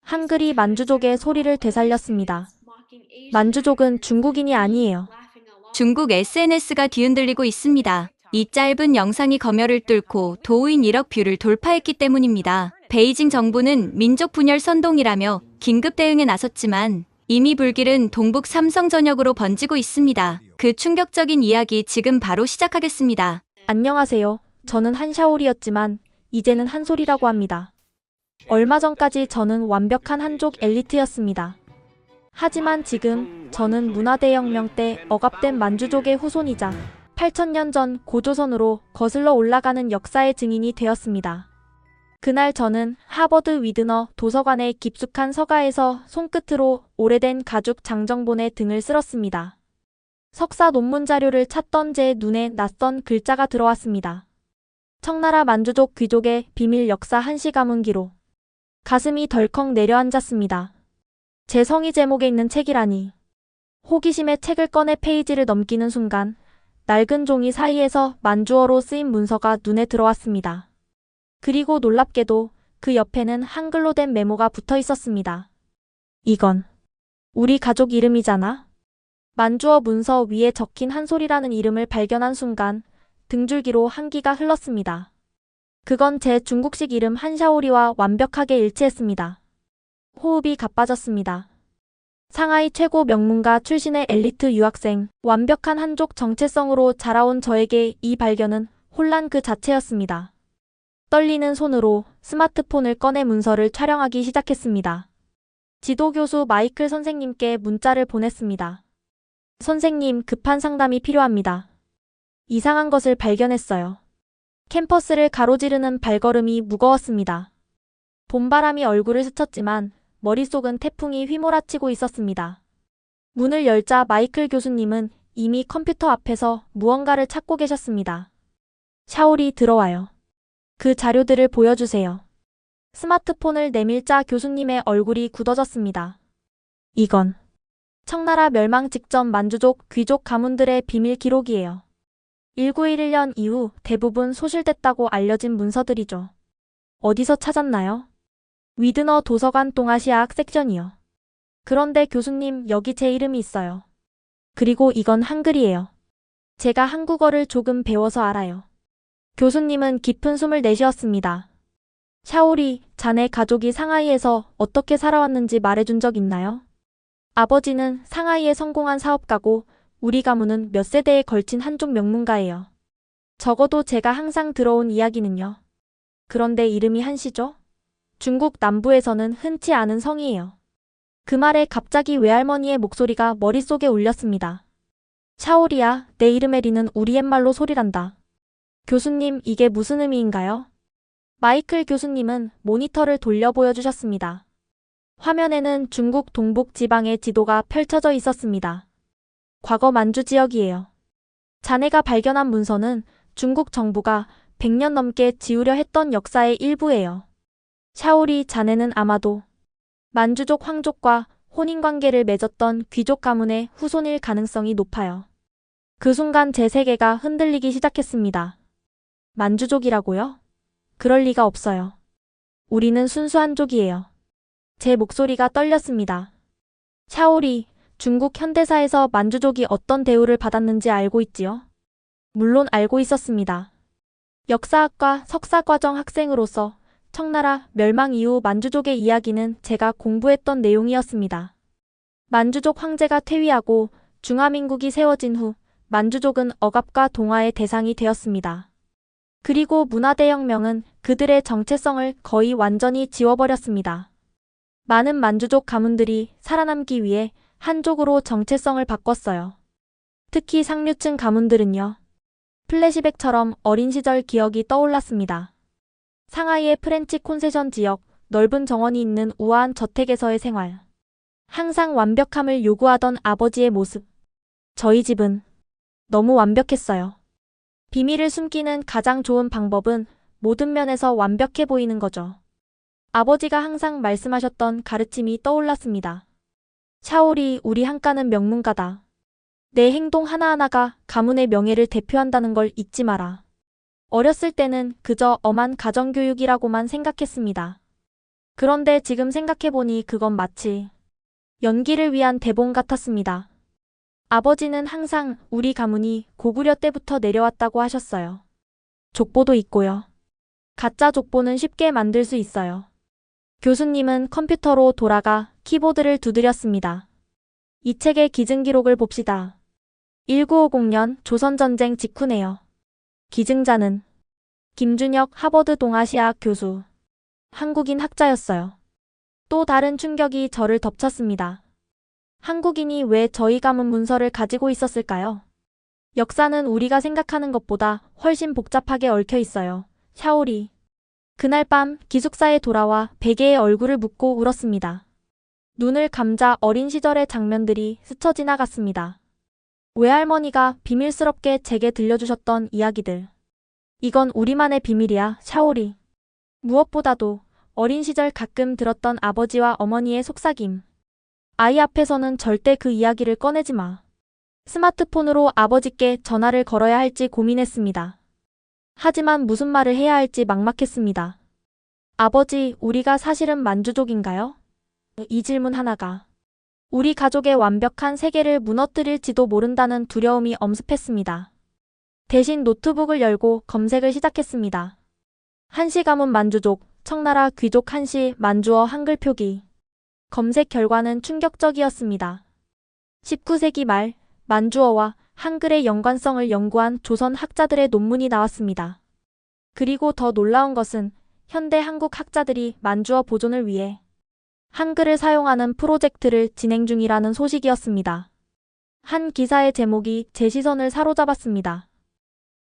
한글이 만주족의 소리를 되살렸습니다. 만주족은 중국인이 아니에요. 중국 SNS가 뒤흔들리고 있습니다. 이 짧은 영상이 검열을 뚫고 도우인 1억 뷰를 돌파했기 때문입니다. 베이징 정부는 민족 분열 선동이라며 긴급 대응에 나섰지만 이미 불길은 동북 삼성 전역으로 번지고 있습니다. 그 충격적인 이야기 지금 바로 시작하겠습니다. 안녕하세요. 저는 한샤올이었지만 이제는 한솔이라고 합니다. 얼마 전까지 저는 완벽한 한족 엘리트였습니다. 하지만 지금 저는 문화대혁명 때 억압된 만주족의 후손이자 8,000년 전 고조선으로 거슬러 올라가는 역사의 증인이 되었습니다. 그날 저는 하버드 위드너 도서관의 깊숙한 서가에서 손끝으로 오래된 가죽 장정본의 등을 쓸었습니다. 석사 논문 자료를 찾던 제 눈에 낯선 글자가 들어왔습니다. 청나라 만주족 귀족의 비밀 역사 한시 가문기로. 가슴이 덜컥 내려앉았습니다. 제 성이 제목에 있는 책이라니. 호기심에 책을 꺼내 페이지를 넘기는 순간 낡은 종이 사이에서 만주어로 쓰인 문서가 눈에 들어왔습니다. 그리고 놀랍게도 그 옆에는 한글로 된 메모가 붙어 있었습니다. 이건 우리 가족 이름이잖아. 만주어 문서 위에 적힌 한솔이라는 이름을 발견한 순간 등줄기로 한기가 흘렀습니다. 그건 제 중국식 이름 한샤오리와 완벽하게 일치했습니다. 호흡이 가빠졌습니다. 상하이 최고 명문가 출신의 엘리트 유학생, 완벽한 한족 정체성으로 자라온 저에게 이 발견은 혼란 그 자체였습니다. 떨리는 손으로 스마트폰을 꺼내 문서를 촬영하기 시작했습니다. 지도교수 마이클 선생님께 문자를 보냈습니다. 선생님, 급한 상담이 필요합니다. 이상한 것을 발견했어요. 캠퍼스를 가로지르는 발걸음이 무거웠습니다. 봄바람이 얼굴을 스쳤지만 머릿속은 태풍이 휘몰아치고 있었습니다. 문을 열자 마이클 교수님은 이미 컴퓨터 앞에서 무언가를 찾고 계셨습니다. 샤올이 들어와요. 그 자료들을 보여주세요. 스마트폰을 내밀자 교수님의 얼굴이 굳어졌습니다. 이건 청나라 멸망 직전 만주족 귀족 가문들의 비밀 기록이에요. 1911년 이후 대부분 소실됐다고 알려진 문서들이죠. 어디서 찾았나요? 위드너 도서관 동아시아학 섹션이요. 그런데 교수님, 여기 제 이름이 있어요. 그리고 이건 한글이에요. 제가 한국어를 조금 배워서 알아요. 교수님은 깊은 숨을 내쉬었습니다. 샤오리, 자네 가족이 상하이에서 어떻게 살아왔는지 말해준 적 있나요? 아버지는 상하이에 성공한 사업가고 우리 가문은 몇 세대에 걸친 한족 명문가예요. 적어도 제가 항상 들어온 이야기는요. 그런데 이름이 한시죠? 중국 남부에서는 흔치 않은 성이에요. 그 말에 갑자기 외할머니의 목소리가 머릿속에 울렸습니다. 샤오리야, 내 이름의 리는 우리 옛말로 소리란다. 교수님, 이게 무슨 의미인가요? 마이클 교수님은 모니터를 돌려 보여주셨습니다. 화면에는 중국 동북 지방의 지도가 펼쳐져 있었습니다. 과거 만주 지역이에요. 자네가 발견한 문서는 중국 정부가 100년 넘게 지우려 했던 역사의 일부예요. 샤오리, 자네는 아마도 만주족 황족과 혼인관계를 맺었던 귀족 가문의 후손일 가능성이 높아요. 그 순간 제 세계가 흔들리기 시작했습니다. 만주족이라고요? 그럴 리가 없어요. 우리는 순수한 족이에요. 제 목소리가 떨렸습니다. 샤오리, 중국 현대사에서 만주족이 어떤 대우를 받았는지 알고 있지요? 물론 알고 있었습니다. 역사학과 석사과정 학생으로서 청나라 멸망 이후 만주족의 이야기는 제가 공부했던 내용이었습니다. 만주족 황제가 퇴위하고 중화민국이 세워진 후 만주족은 억압과 동화의 대상이 되었습니다. 그리고 문화대혁명은 그들의 정체성을 거의 완전히 지워버렸습니다. 많은 만주족 가문들이 살아남기 위해 한족으로 정체성을 바꿨어요. 특히 상류층 가문들은요. 플래시백처럼 어린 시절 기억이 떠올랐습니다. 상하이의 프렌치 콘세션 지역, 넓은 정원이 있는 우아한 저택에서의 생활. 항상 완벽함을 요구하던 아버지의 모습. 저희 집은 너무 완벽했어요. 비밀을 숨기는 가장 좋은 방법은 모든 면에서 완벽해 보이는 거죠. 아버지가 항상 말씀하셨던 가르침이 떠올랐습니다. 샤오리, 우리 한가는 명문가다. 내 행동 하나하나가 가문의 명예를 대표한다는 걸 잊지 마라. 어렸을 때는 그저 엄한 가정교육이라고만 생각했습니다. 그런데 지금 생각해보니 그건 마치 연기를 위한 대본 같았습니다. 아버지는 항상 우리 가문이 고구려 때부터 내려왔다고 하셨어요. 족보도 있고요. 가짜 족보는 쉽게 만들 수 있어요. 교수님은 컴퓨터로 돌아가 키보드를 두드렸습니다. 이 책의 기증 기록을 봅시다. 1950년 조선전쟁 직후네요. 기증자는 김준혁 하버드 동아시아학 교수. 한국인 학자였어요. 또 다른 충격이 저를 덮쳤습니다. 한국인이 왜 저희 가문 문서를 가지고 있었을까요? 역사는 우리가 생각하는 것보다 훨씬 복잡하게 얽혀 있어요. 샤오리. 그날 밤 기숙사에 돌아와 베개에 얼굴을 묻고 울었습니다. 눈을 감자 어린 시절의 장면들이 스쳐 지나갔습니다. 외할머니가 비밀스럽게 제게 들려주셨던 이야기들. 이건 우리만의 비밀이야, 샤오리. 무엇보다도 어린 시절 가끔 들었던 아버지와 어머니의 속삭임. 아이 앞에서는 절대 그 이야기를 꺼내지 마. 스마트폰으로 아버지께 전화를 걸어야 할지 고민했습니다. 하지만 무슨 말을 해야 할지 막막했습니다. 아버지, 우리가 사실은 만주족인가요? 이 질문 하나가 우리 가족의 완벽한 세계를 무너뜨릴지도 모른다는 두려움이 엄습했습니다. 대신 노트북을 열고 검색을 시작했습니다. 한씨 가문 만주족, 청나라 귀족 한씨 만주어 한글 표기. 검색 결과는 충격적이었습니다. 19세기 말 만주어와 한글의 연관성을 연구한 조선 학자들의 논문이 나왔습니다. 그리고 더 놀라운 것은 현대 한국 학자들이 만주어 보존을 위해 한글을 사용하는 프로젝트를 진행 중이라는 소식이었습니다. 한 기사의 제목이 제 시선을 사로잡았습니다.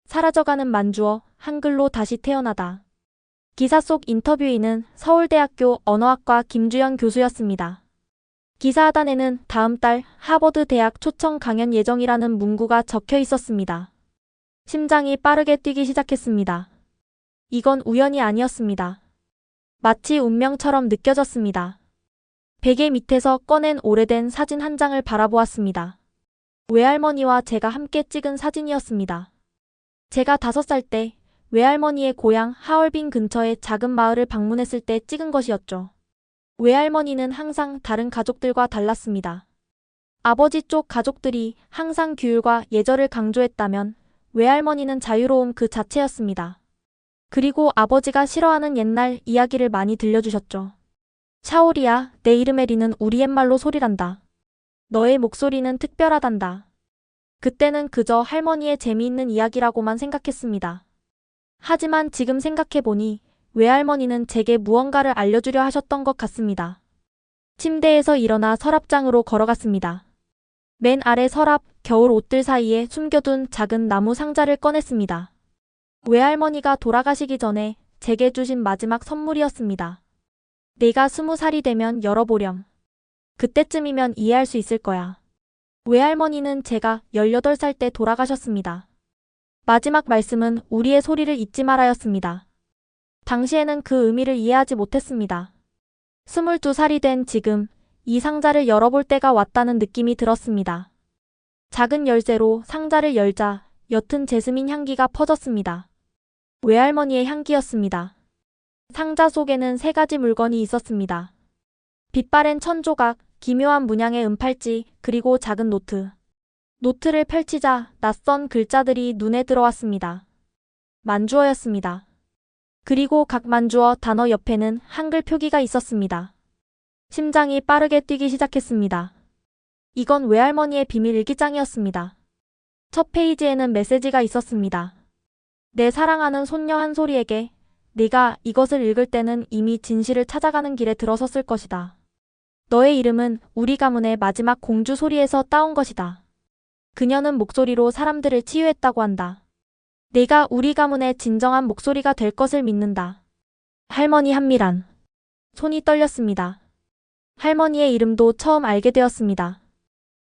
사라져가는 만주어, 한글로 다시 태어나다. 기사 속 인터뷰인은 서울대학교 언어학과 김주연 교수였습니다. 기사 하단에는 다음 달 하버드 대학 초청 강연 예정이라는 문구가 적혀 있었습니다. 심장이 빠르게 뛰기 시작했습니다. 이건 우연이 아니었습니다. 마치 운명처럼 느껴졌습니다. 베개 밑에서 꺼낸 오래된 사진 한 장을 바라보았습니다. 외할머니와 제가 함께 찍은 사진이었습니다. 제가 5살 때 외할머니의 고향 하얼빈 근처의 작은 마을을 방문했을 때 찍은 것이었죠. 외할머니는 항상 다른 가족들과 달랐습니다. 아버지 쪽 가족들이 항상 규율과 예절을 강조했다면 외할머니는 자유로움 그 자체였습니다. 그리고 아버지가 싫어하는 옛날 이야기를 많이 들려주셨죠. 샤오리야, 내 이름 에리는 우리 옛말로 소리란다. 너의 목소리는 특별하단다. 그때는 그저 할머니의 재미있는 이야기라고만 생각했습니다. 하지만 지금 생각해보니 외할머니는 제게 무언가를 알려주려 하셨던 것 같습니다. 침대에서 일어나 서랍장으로 걸어갔습니다. 맨 아래 서랍, 겨울 옷들 사이에 숨겨둔 작은 나무 상자를 꺼냈습니다. 외할머니가 돌아가시기 전에 제게 주신 마지막 선물이었습니다. 내가 20살이 되면 열어보렴. 그때쯤이면 이해할 수 있을 거야. 외할머니는 제가 18살 때 돌아가셨습니다. 마지막 말씀은 우리의 소리를 잊지 말아였습니다. 당시에는 그 의미를 이해하지 못했습니다. 22살이 된 지금 이 상자를 열어볼 때가 왔다는 느낌이 들었습니다. 작은 열쇠로 상자를 열자 옅은 제스민 향기가 퍼졌습니다. 외할머니의 향기였습니다. 상자 속에는 3가지 물건이 있었습니다. 빛바랜 천조각, 기묘한 문양의 은팔찌, 그리고 작은 노트. 노트를 펼치자 낯선 글자들이 눈에 들어왔습니다. 만주어였습니다. 그리고 각 만주어 단어 옆에는 한글 표기가 있었습니다. 심장이 빠르게 뛰기 시작했습니다. 이건 외할머니의 비밀 일기장이었습니다. 첫 페이지에는 메시지가 있었습니다. 내 사랑하는 손녀 한솔이에게 네가 이것을 읽을 때는 이미 진실을 찾아가는 길에 들어섰을 것이다. 너의 이름은 우리 가문의 마지막 공주 소리에서 따온 것이다. 그녀는 목소리로 사람들을 치유했다고 한다. 내가 우리 가문의 진정한 목소리가 될 것을 믿는다. 할머니 한미란. 손이 떨렸습니다. 할머니의 이름도 처음 알게 되었습니다.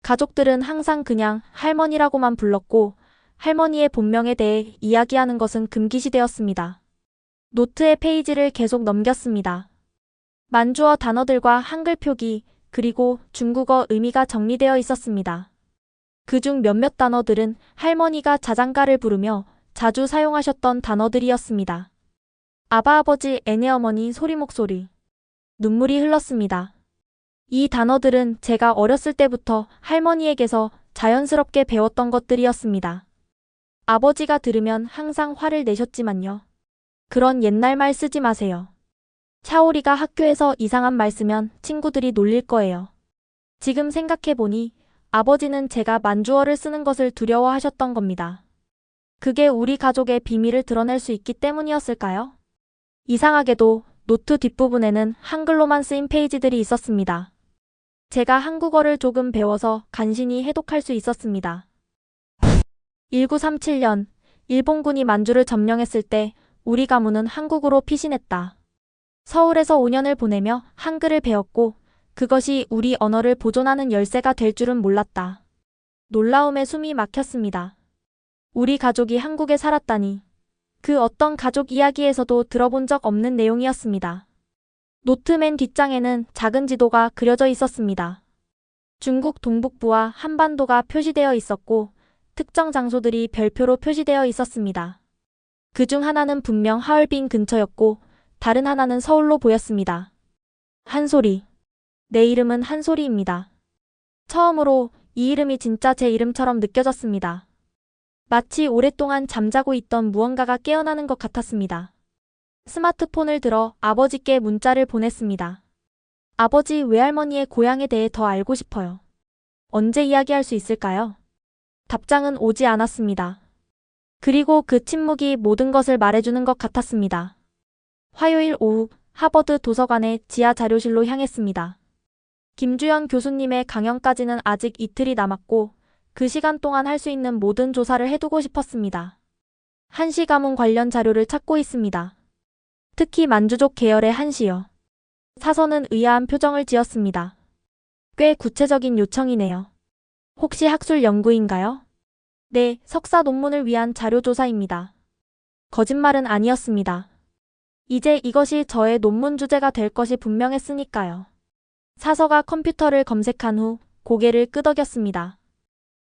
가족들은 항상 그냥 할머니라고만 불렀고 할머니의 본명에 대해 이야기하는 것은 금기시되었습니다. 노트의 페이지를 계속 넘겼습니다. 만주어 단어들과 한글 표기, 그리고 중국어 의미가 정리되어 있었습니다. 그중 몇몇 단어들은 할머니가 자장가를 부르며 자주 사용하셨던 단어들이었습니다. 아바아버지 애네어머니 소리 목소리. 눈물이 흘렀습니다. 이 단어들은 제가 어렸을 때부터 할머니에게서 자연스럽게 배웠던 것들이었습니다. 아버지가 들으면 항상 화를 내셨지만요. 그런 옛날 말 쓰지 마세요. 샤오리가 학교에서 이상한 말 쓰면 친구들이 놀릴 거예요. 지금 생각해보니 아버지는 제가 만주어를 쓰는 것을 두려워하셨던 겁니다. 그게 우리 가족의 비밀을 드러낼 수 있기 때문이었을까요? 이상하게도 노트 뒷부분에는 한글로만 쓰인 페이지들이 있었습니다. 제가 한국어를 조금 배워서 간신히 해독할 수 있었습니다. 1937년 일본군이 만주를 점령했을 때 우리 가문은 한국으로 피신했다. 서울에서 5년을 보내며 한글을 배웠고 그것이 우리 언어를 보존하는 열쇠가 될 줄은 몰랐다. 놀라움에 숨이 막혔습니다. 우리 가족이 한국에 살았다니. 그 어떤 가족 이야기에서도 들어본 적 없는 내용이었습니다. 노트 맨 뒷장에는 작은 지도가 그려져 있었습니다. 중국 동북부와 한반도가 표시되어 있었고 특정 장소들이 별표로 표시되어 있었습니다. 그중 하나는 분명 하얼빈 근처였고 다른 하나는 서울로 보였습니다. 한소리. 내 이름은 한소리입니다. 처음으로 이 이름이 진짜 제 이름처럼 느껴졌습니다. 마치 오랫동안 잠자고 있던 무언가가 깨어나는 것 같았습니다. 스마트폰을 들어 아버지께 문자를 보냈습니다. 아버지, 외할머니의 고향에 대해 더 알고 싶어요. 언제 이야기할 수 있을까요? 답장은 오지 않았습니다. 그리고 그 침묵이 모든 것을 말해주는 것 같았습니다. 화요일 오후 하버드 도서관의 지하 자료실로 향했습니다. 김주연 교수님의 강연까지는 아직 이틀이 남았고 그 시간 동안 할 수 있는 모든 조사를 해두고 싶었습니다. 한시 가문 관련 자료를 찾고 있습니다. 특히 만주족 계열의 한시요. 사서는 의아한 표정을 지었습니다. 꽤 구체적인 요청이네요. 혹시 학술 연구인가요? 네, 석사 논문을 위한 자료 조사입니다. 거짓말은 아니었습니다. 이제 이것이 저의 논문 주제가 될 것이 분명했으니까요. 사서가 컴퓨터를 검색한 후 고개를 끄덕였습니다.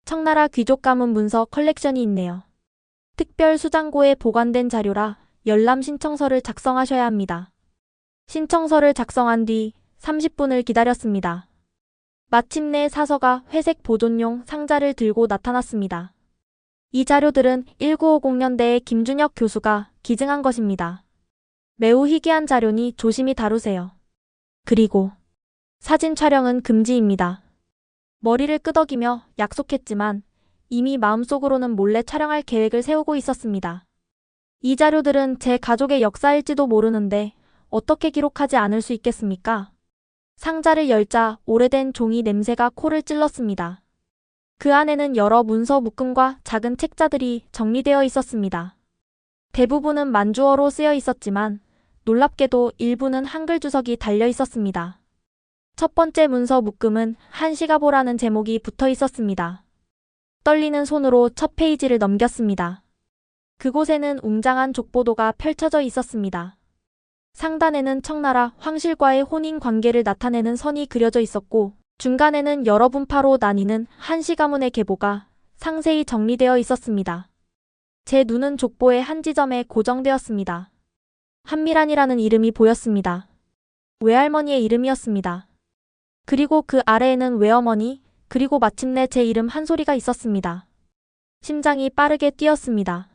청나라 귀족 가문 문서 컬렉션이 있네요. 특별 수장고에 보관된 자료라 열람 신청서를 작성하셔야 합니다. 신청서를 작성한 뒤 30분을 기다렸습니다. 마침내 사서가 회색 보존용 상자를 들고 나타났습니다. 이 자료들은 1950년대에 김준혁 교수가 기증한 것입니다. 매우 희귀한 자료니 조심히 다루세요. 그리고 사진 촬영은 금지입니다. 머리를 끄덕이며 약속했지만 이미 마음속으로는 몰래 촬영할 계획을 세우고 있었습니다. 이 자료들은 제 가족의 역사일지도 모르는데 어떻게 기록하지 않을 수 있겠습니까? 상자를 열자 오래된 종이 냄새가 코를 찔렀습니다. 그 안에는 여러 문서 묶음과 작은 책자들이 정리되어 있었습니다. 대부분은 만주어로 쓰여 있었지만 놀랍게도 일부는 한글 주석이 달려 있었습니다. 첫 번째 문서 묶음은 한시가보라는 제목이 붙어 있었습니다. 떨리는 손으로 첫 페이지를 넘겼습니다. 그곳에는 웅장한 족보도가 펼쳐져 있었습니다. 상단에는 청나라 황실과의 혼인 관계를 나타내는 선이 그려져 있었고 중간에는 여러 분파로 나뉘는 한시 가문의 계보가 상세히 정리되어 있었습니다. 제 눈은 족보의 한 지점에 고정되었습니다. 한미란이라는 이름이 보였습니다. 외할머니의 이름이었습니다. 그리고 그 아래에는 외어머니, 그리고 마침내 제 이름 한소리가 있었습니다. 심장이 빠르게 뛰었습니다.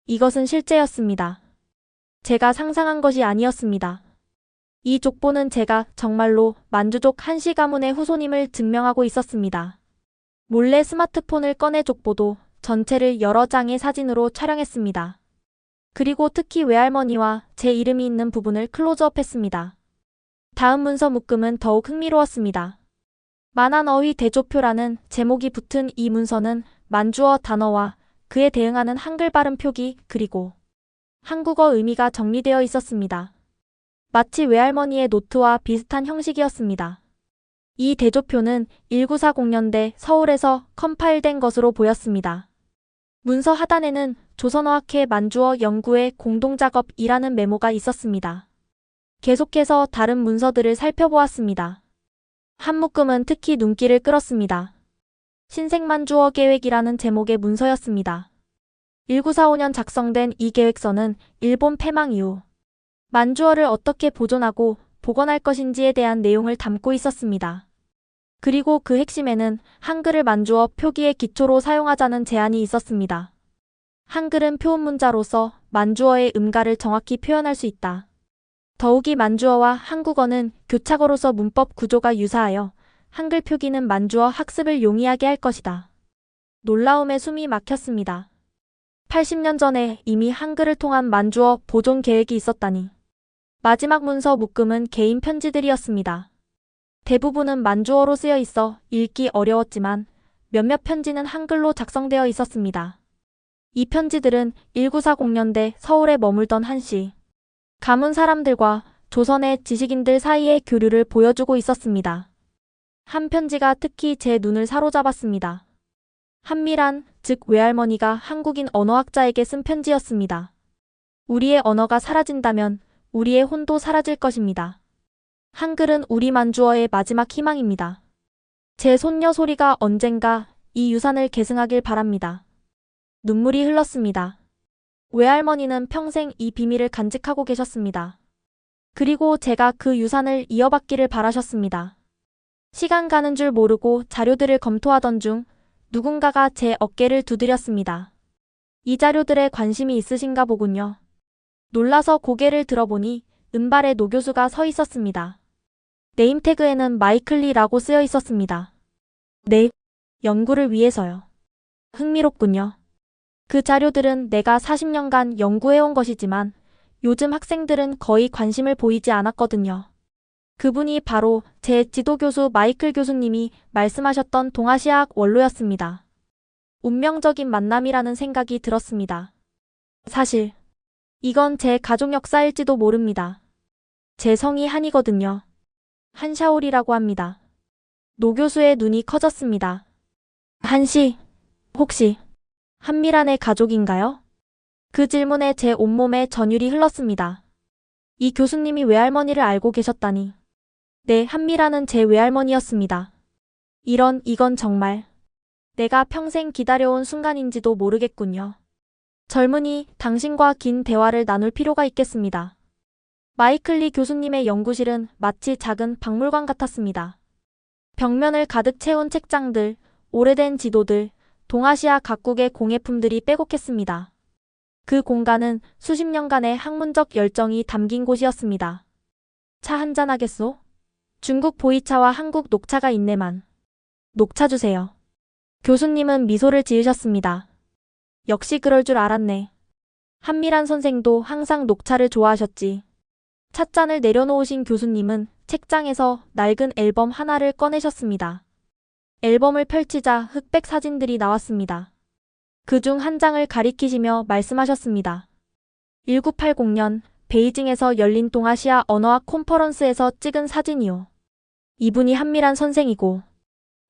이것은 실제였습니다. 제가 상상한 것이 아니었습니다. 이 족보는 제가 정말로 만주족 한시 가문의 후손임을 증명하고 있었습니다. 몰래 스마트폰을 꺼내 족보도 전체를 여러 장의 사진으로 촬영했습니다. 그리고 특히 외할머니와 제 이름이 있는 부분을 클로즈업했습니다. 다음 문서 묶음은 더욱 흥미로웠습니다. 만한어휘 대조표라는 제목이 붙은 이 문서는 만주어 단어와 그에 대응하는 한글 발음 표기 그리고 한국어 의미가 정리되어 있었습니다. 마치 외할머니의 노트와 비슷한 형식이었습니다. 이 대조표는 1940년대 서울에서 컴파일된 것으로 보였습니다. 문서 하단에는 조선어학회 만주어 연구의 공동작업이라는 메모가 있었습니다. 계속해서 다른 문서들을 살펴보았습니다. 한 묶음은 특히 눈길을 끌었습니다. 신생만주어 계획이라는 제목의 문서였습니다. 1945년 작성된 이 계획서는 일본 패망 이후 만주어를 어떻게 보존하고 복원할 것인지에 대한 내용을 담고 있었습니다. 그리고 그 핵심에는 한글을 만주어 표기의 기초로 사용하자는 제안이 있었습니다. 한글은 표음문자로서 만주어의 음가를 정확히 표현할 수 있다. 더욱이 만주어와 한국어는 교차어로서 문법 구조가 유사하여 한글 표기는 만주어 학습을 용이하게 할 것이다. 놀라움에 숨이 막혔습니다. 80년 전에 이미 한글을 통한 만주어 보존 계획이 있었다니. 마지막 문서 묶음은 개인 편지들이었습니다. 대부분은 만주어로 쓰여 있어 읽기 어려웠지만 몇몇 편지는 한글로 작성되어 있었습니다. 이 편지들은 1940년대 서울에 머물던 한씨 가문 사람들과 조선의 지식인들 사이의 교류를 보여주고 있었습니다. 한 편지가 특히 제 눈을 사로잡았습니다. 한미란, 즉 외할머니가 한국인 언어학자에게 쓴 편지였습니다. 우리의 언어가 사라진다면 우리의 혼도 사라질 것입니다. 한글은 우리 만주어의 마지막 희망입니다. 제 손녀 소리가 언젠가 이 유산을 계승하길 바랍니다. 눈물이 흘렀습니다. 외할머니는 평생 이 비밀을 간직하고 계셨습니다. 그리고 제가 그 유산을 이어받기를 바라셨습니다. 시간 가는 줄 모르고 자료들을 검토하던 중 누군가가 제 어깨를 두드렸습니다. 이 자료들에 관심이 있으신가 보군요. 놀라서 고개를 들어보니 은발에 노 교수가 서 있었습니다. 네임태그에는 마이클리라고 쓰여 있었습니다. 네, 연구를 위해서요. 흥미롭군요. 그 자료들은 내가 40년간 연구해온 것이지만 요즘 학생들은 거의 관심을 보이지 않았거든요. 그분이 바로 제 지도교수 마이클 교수님이 말씀하셨던 동아시아학 원로였습니다. 운명적인 만남이라는 생각이 들었습니다. 사실 이건 제 가족 역사일지도 모릅니다. 제 성이 한이거든요. 한샤올이라고 합니다. 노 교수의 눈이 커졌습니다. 한씨, 혹시 한미란의 가족인가요? 그 질문에 제 온몸에 전율이 흘렀습니다. 이 교수님이 외할머니를 알고 계셨다니. 네, 한미란은 제 외할머니였습니다. 이건 정말 내가 평생 기다려온 순간인지도 모르겠군요. 젊은이, 당신과 긴 대화를 나눌 필요가 있겠습니다. 마이클리 교수님의 연구실은 마치 작은 박물관 같았습니다. 벽면을 가득 채운 책장들, 오래된 지도들, 동아시아 각국의 공예품들이 빼곡했습니다. 그 공간은 수십 년간의 학문적 열정이 담긴 곳이었습니다. 차 한잔 하겠소? 중국 보이차와 한국 녹차가 있네만. 녹차 주세요. 교수님은 미소를 지으셨습니다. 역시 그럴 줄 알았네. 한미란 선생도 항상 녹차를 좋아하셨지. 찻잔을 내려놓으신 교수님은 책장에서 낡은 앨범 하나를 꺼내셨습니다. 앨범을 펼치자 흑백 사진들이 나왔습니다. 그중 한 장을 가리키시며 말씀하셨습니다. 1980년 베이징에서 열린 동아시아 언어학 콘퍼런스에서 찍은 사진이요. 이분이 한미란 선생이고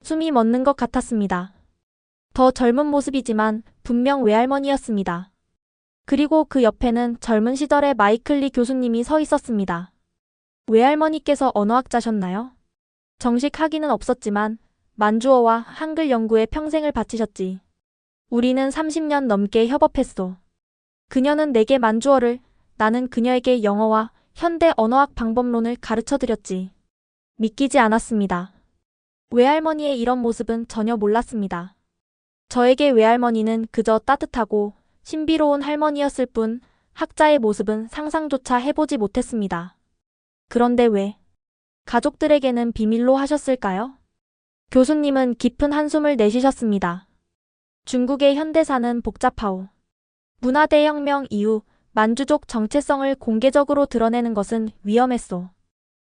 숨이 멎는 것 같았습니다. 더 젊은 모습이지만 분명 외할머니였습니다. 그리고 그 옆에는 젊은 시절의 마이클리 교수님이 서 있었습니다. 외할머니께서 언어학자셨나요? 정식 학위는 없었지만 만주어와 한글 연구에 평생을 바치셨지. 우리는 30년 넘게 협업했소. 그녀는 내게 만주어를, 나는 그녀에게 영어와 현대 언어학 방법론을 가르쳐드렸지. 믿기지 않았습니다. 외할머니의 이런 모습은 전혀 몰랐습니다. 저에게 외할머니는 그저 따뜻하고 신비로운 할머니였을 뿐 학자의 모습은 상상조차 해보지 못했습니다. 그런데 왜? 가족들에게는 비밀로 하셨을까요? 교수님은 깊은 한숨을 내쉬셨습니다. 중국의 현대사는 복잡하오. 문화대혁명 이후 만주족 정체성을 공개적으로 드러내는 것은 위험했소.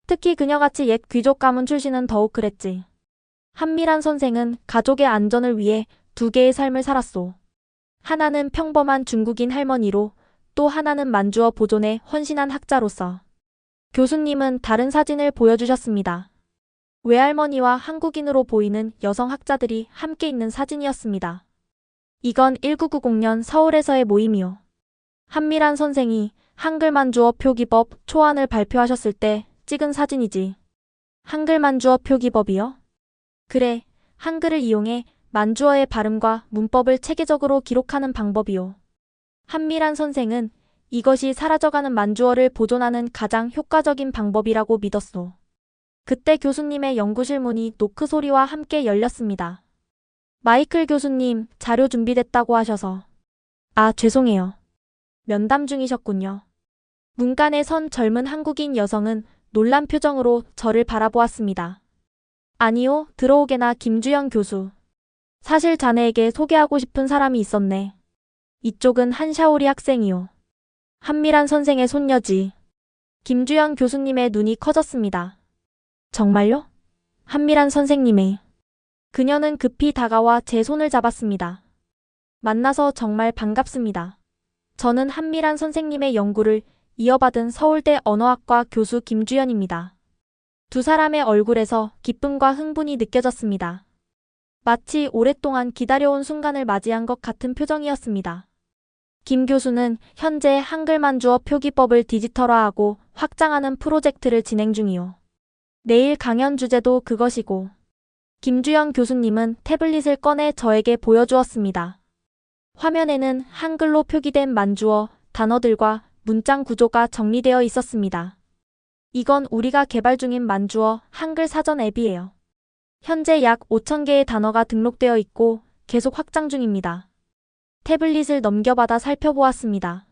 특히 그녀같이 옛 귀족 가문 출신은 더욱 그랬지. 한미란 선생은 가족의 안전을 위해 두 개의 삶을 살았소. 하나는 평범한 중국인 할머니로, 또 하나는 만주어 보존에 헌신한 학자로서. 교수님은 다른 사진을 보여주셨습니다. 외할머니와 한국인으로 보이는 여성 학자들이 함께 있는 사진이었습니다. 이건 1990년 서울에서의 모임이요. 한미란 선생이 한글 만주어 표기법 초안을 발표하셨을 때 찍은 사진이지. 한글 만주어 표기법이요? 그래, 한글을 이용해 만주어의 발음과 문법을 체계적으로 기록하는 방법이요. 한미란 선생은 이것이 사라져가는 만주어를 보존하는 가장 효과적인 방법이라고 믿었소. 그때 교수님의 연구실 문이 노크 소리와 함께 열렸습니다. 마이클 교수님, 자료 준비됐다고 하셔서. 아, 죄송해요. 면담 중이셨군요. 문간에 선 젊은 한국인 여성은 놀란 표정으로 저를 바라보았습니다. 아니요, 들어오게나 김주영 교수. 사실 자네에게 소개하고 싶은 사람이 있었네. 이쪽은 한샤오리 학생이요. 한미란 선생의 손녀지. 김주영 교수님의 눈이 커졌습니다. 정말요? 한미란 선생님의. 그녀는 급히 다가와 제 손을 잡았습니다. 만나서 정말 반갑습니다. 저는 한미란 선생님의 연구를 이어받은 서울대 언어학과 교수 김주연입니다. 두 사람의 얼굴에서 기쁨과 흥분이 느껴졌습니다. 마치 오랫동안 기다려온 순간을 맞이한 것 같은 표정이었습니다. 김 교수는 현재 한글 만주어 표기법을 디지털화하고 확장하는 프로젝트를 진행 중이요. 내일 강연 주제도 그것이고. 김주영 교수님은 태블릿을 꺼내 저에게 보여주었습니다. 화면에는 한글로 표기된 만주어, 단어들과 문장 구조가 정리되어 있었습니다. 이건 우리가 개발 중인 만주어 한글 사전 앱이에요. 현재 약 5,000개의 단어가 등록되어 있고 계속 확장 중입니다. 태블릿을 넘겨받아 살펴보았습니다.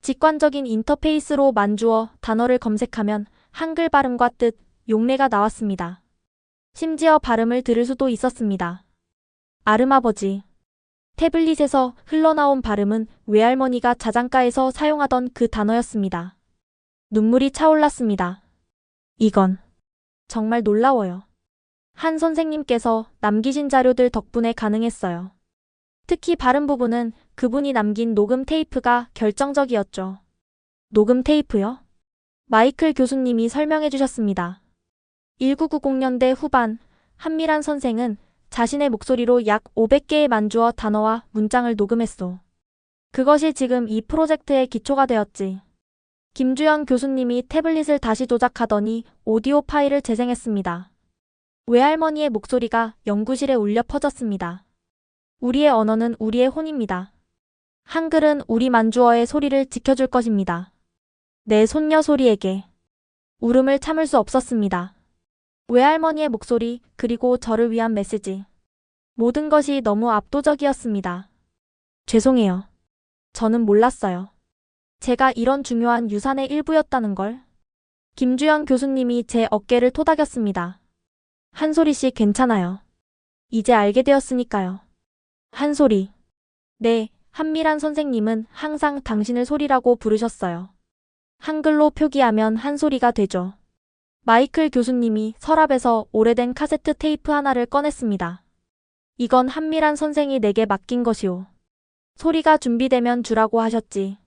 직관적인 인터페이스로 만주어 단어를 검색하면 한글 발음과 뜻, 용례가 나왔습니다. 심지어 발음을 들을 수도 있었습니다. 아름아버지. 태블릿에서 흘러나온 발음은 외할머니가 자장가에서 사용하던 그 단어였습니다. 눈물이 차올랐습니다. 이건 정말 놀라워요. 한 선생님께서 남기신 자료들 덕분에 가능했어요. 특히 발음 부분은 그분이 남긴 녹음 테이프가 결정적이었죠. 녹음 테이프요? 마이클 교수님이 설명해 주셨습니다. 1990년대 후반 한미란 선생은 자신의 목소리로 약 500개의 만주어 단어와 문장을 녹음했소. 그것이 지금 이 프로젝트의 기초가 되었지. 김주영 교수님이 태블릿을 다시 조작하더니 오디오 파일을 재생했습니다. 외할머니의 목소리가 연구실에 울려 퍼졌습니다. 우리의 언어는 우리의 혼입니다. 한글은 우리 만주어의 소리를 지켜줄 것입니다. 내 손녀 소리에게 울음을 참을 수 없었습니다. 외할머니의 목소리, 그리고 저를 위한 메시지. 모든 것이 너무 압도적이었습니다. 죄송해요. 저는 몰랐어요. 제가 이런 중요한 유산의 일부였다는 걸. 김주영 교수님이 제 어깨를 토닥였습니다. 한소리 씨 괜찮아요. 이제 알게 되었으니까요. 한소리. 네, 한미란 선생님은 항상 당신을 소리라고 부르셨어요. 한글로 표기하면 한소리가 되죠. 마이클 교수님이 서랍에서 오래된 카세트 테이프 하나를 꺼냈습니다. 이건 한미란 선생이 내게 맡긴 것이오. 소리가 준비되면 주라고 하셨지.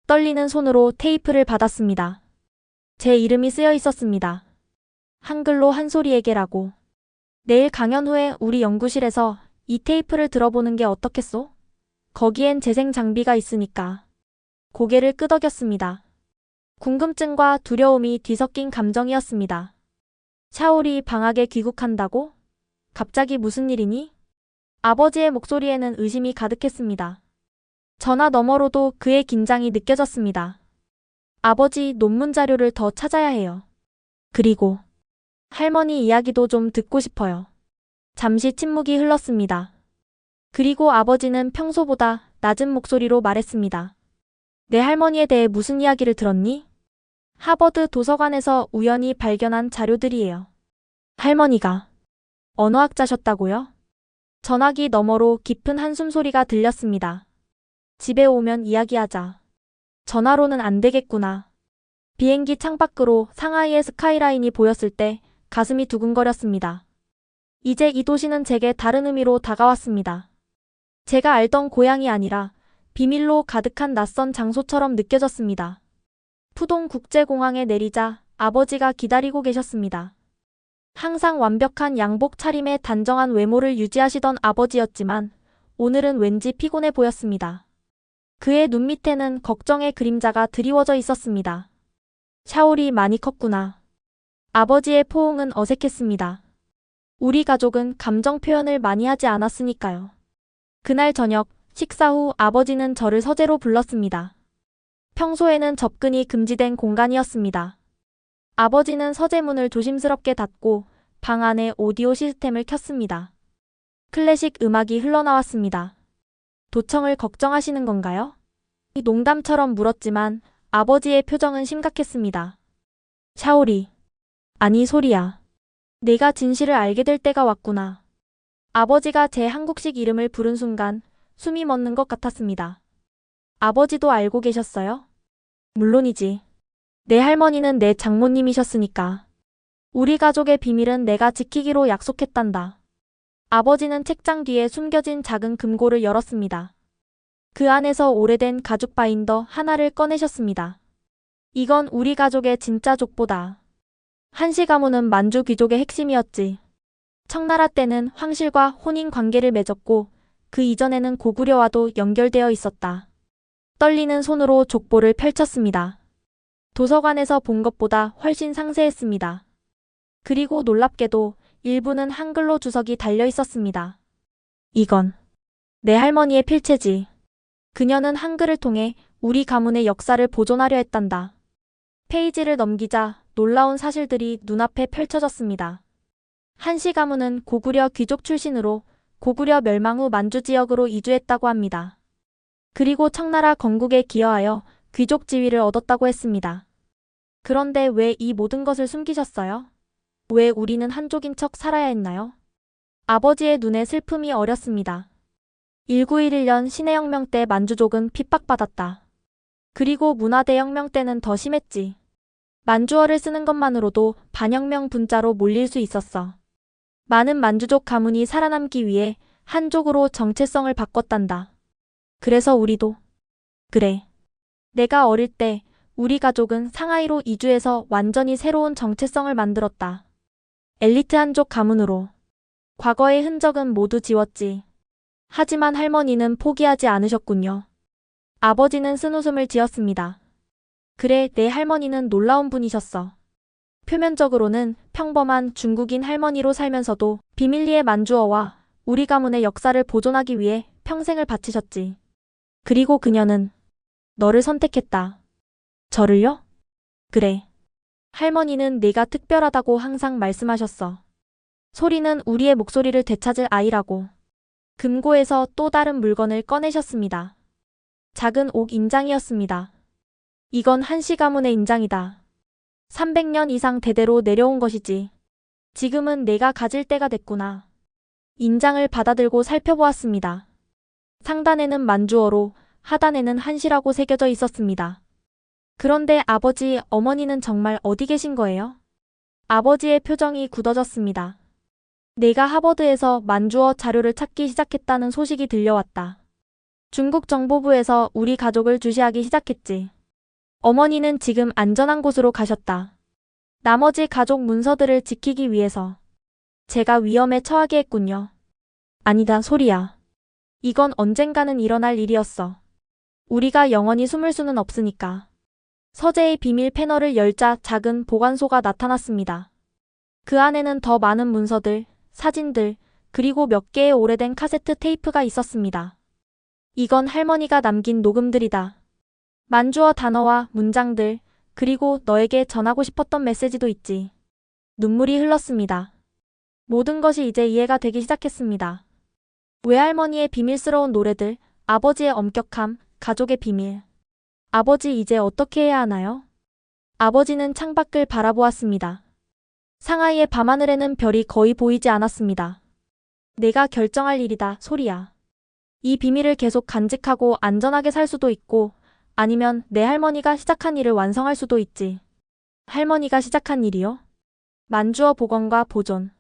떨리는 손으로 테이프를 받았습니다. 제 이름이 쓰여 있었습니다. 한글로 한소리에게라고. 내일 강연 후에 우리 연구실에서 이 테이프를 들어보는 게 어떻겠소? 거기엔 재생 장비가 있으니까. 고개를 끄덕였습니다. 궁금증과 두려움이 뒤섞인 감정이었습니다. 샤오리 방학에 귀국한다고? 갑자기 무슨 일이니? 아버지의 목소리에는 의심이 가득했습니다. 전화 너머로도 그의 긴장이 느껴졌습니다. 아버지, 논문 자료를 더 찾아야 해요. 그리고 할머니 이야기도 좀 듣고 싶어요. 잠시 침묵이 흘렀습니다. 그리고 아버지는 평소보다 낮은 목소리로 말했습니다. 내 할머니에 대해 무슨 이야기를 들었니? 하버드 도서관에서 우연히 발견한 자료들이에요. 할머니가 언어학자셨다고요? 전화기 너머로 깊은 한숨 소리가 들렸습니다. 집에 오면 이야기하자. 전화로는 안 되겠구나. 비행기 창밖으로 상하이의 스카이라인이 보였을 때 가슴이 두근거렸습니다. 이제 이 도시는 제게 다른 의미로 다가왔습니다. 제가 알던 고향이 아니라 비밀로 가득한 낯선 장소처럼 느껴졌습니다. 푸동 국제공항에 내리자 아버지가 기다리고 계셨습니다. 항상 완벽한 양복 차림의 단정한 외모를 유지하시던 아버지였지만 오늘은 왠지 피곤해 보였습니다. 그의 눈 밑에는 걱정의 그림자가 드리워져 있었습니다. 샤올이 많이 컸구나. 아버지의 포옹은 어색했습니다. 우리 가족은 감정 표현을 많이 하지 않았으니까요. 그날 저녁 식사 후 아버지는 저를 서재로 불렀습니다. 평소에는 접근이 금지된 공간이었습니다. 아버지는 서재문을 조심스럽게 닫고 방 안에 오디오 시스템을 켰습니다. 클래식 음악이 흘러나왔습니다. 도청을 걱정하시는 건가요? 농담처럼 물었지만 아버지의 표정은 심각했습니다. 샤오리. 아니 소리야. 내가 진실을 알게 될 때가 왔구나. 아버지가 제 한국식 이름을 부른 순간 숨이 멎는 것 같았습니다. 아버지도 알고 계셨어요? 물론이지. 내 할머니는 내 장모님이셨으니까. 우리 가족의 비밀은 내가 지키기로 약속했단다. 아버지는 책장 뒤에 숨겨진 작은 금고를 열었습니다. 그 안에서 오래된 가죽 바인더 하나를 꺼내셨습니다. 이건 우리 가족의 진짜 족보다. 한씨 가문은 만주 귀족의 핵심이었지. 청나라 때는 황실과 혼인 관계를 맺었고 그 이전에는 고구려와도 연결되어 있었다. 떨리는 손으로 족보를 펼쳤습니다. 도서관에서 본 것보다 훨씬 상세했습니다. 그리고 놀랍게도 일부는 한글로 주석이 달려 있었습니다. 이건 내 할머니의 필체지. 그녀는 한글을 통해 우리 가문의 역사를 보존하려 했단다. 페이지를 넘기자 놀라운 사실들이 눈앞에 펼쳐졌습니다. 한씨 가문은 고구려 귀족 출신으로 고구려 멸망 후 만주 지역으로 이주했다고 합니다. 그리고 청나라 건국에 기여하여 귀족 지위를 얻었다고 했습니다. 그런데 왜 이 모든 것을 숨기셨어요? 왜 우리는 한족인 척 살아야 했나요? 아버지의 눈에 슬픔이 어렸습니다. 1911년 신해혁명 때 만주족은 핍박받았다. 그리고 문화대혁명 때는 더 심했지. 만주어를 쓰는 것만으로도 반혁명 분자로 몰릴 수 있었어. 많은 만주족 가문이 살아남기 위해 한족으로 정체성을 바꿨단다. 그래서 우리도. 그래. 내가 어릴 때 우리 가족은 상하이로 이주해서 완전히 새로운 정체성을 만들었다. 엘리트 한족 가문으로. 과거의 흔적은 모두 지웠지. 하지만 할머니는 포기하지 않으셨군요. 아버지는 쓴웃음을 지었습니다. 그래, 내 할머니는 놀라운 분이셨어. 표면적으로는 평범한 중국인 할머니로 살면서도 비밀리에 만주어와 우리 가문의 역사를 보존하기 위해 평생을 바치셨지. 그리고 그녀는 너를 선택했다. 저를요? 그래. 할머니는 네가 특별하다고 항상 말씀하셨어. 소리는 우리의 목소리를 되찾을 아이라고. 금고에서 또 다른 물건을 꺼내셨습니다. 작은 옥 인장이었습니다. 이건 한씨 가문의 인장이다. 300년 이상 대대로 내려온 것이지. 지금은 내가 가질 때가 됐구나. 인장을 받아들고 살펴보았습니다. 상단에는 만주어로 하단에는 한씨라고 새겨져 있었습니다. 그런데 아버지, 어머니는 정말 어디 계신 거예요? 아버지의 표정이 굳어졌습니다. 내가 하버드에서 만주어 자료를 찾기 시작했다는 소식이 들려왔다. 중국 정보부에서 우리 가족을 주시하기 시작했지. 어머니는 지금 안전한 곳으로 가셨다. 나머지 가족 문서들을 지키기 위해서. 제가 위험에 처하게 했군요. 아니다, 소리야. 이건 언젠가는 일어날 일이었어. 우리가 영원히 숨을 수는 없으니까. 서재의 비밀 패널을 열자 작은 보관소가 나타났습니다. 그 안에는 더 많은 문서들, 사진들, 그리고 몇 개의 오래된 카세트 테이프가 있었습니다. 이건 할머니가 남긴 녹음들이다. 만주어 단어와 문장들, 그리고 너에게 전하고 싶었던 메시지도 있지. 눈물이 흘렀습니다. 모든 것이 이제 이해가 되기 시작했습니다. 외할머니의 비밀스러운 노래들, 아버지의 엄격함, 가족의 비밀. 아버지, 이제 어떻게 해야 하나요? 아버지는 창밖을 바라보았습니다. 상하이의 밤하늘에는 별이 거의 보이지 않았습니다. 내가 결정할 일이다, 소리야. 이 비밀을 계속 간직하고 안전하게 살 수도 있고, 아니면 내 할머니가 시작한 일을 완성할 수도 있지. 할머니가 시작한 일이요? 만주어 복원과 보존.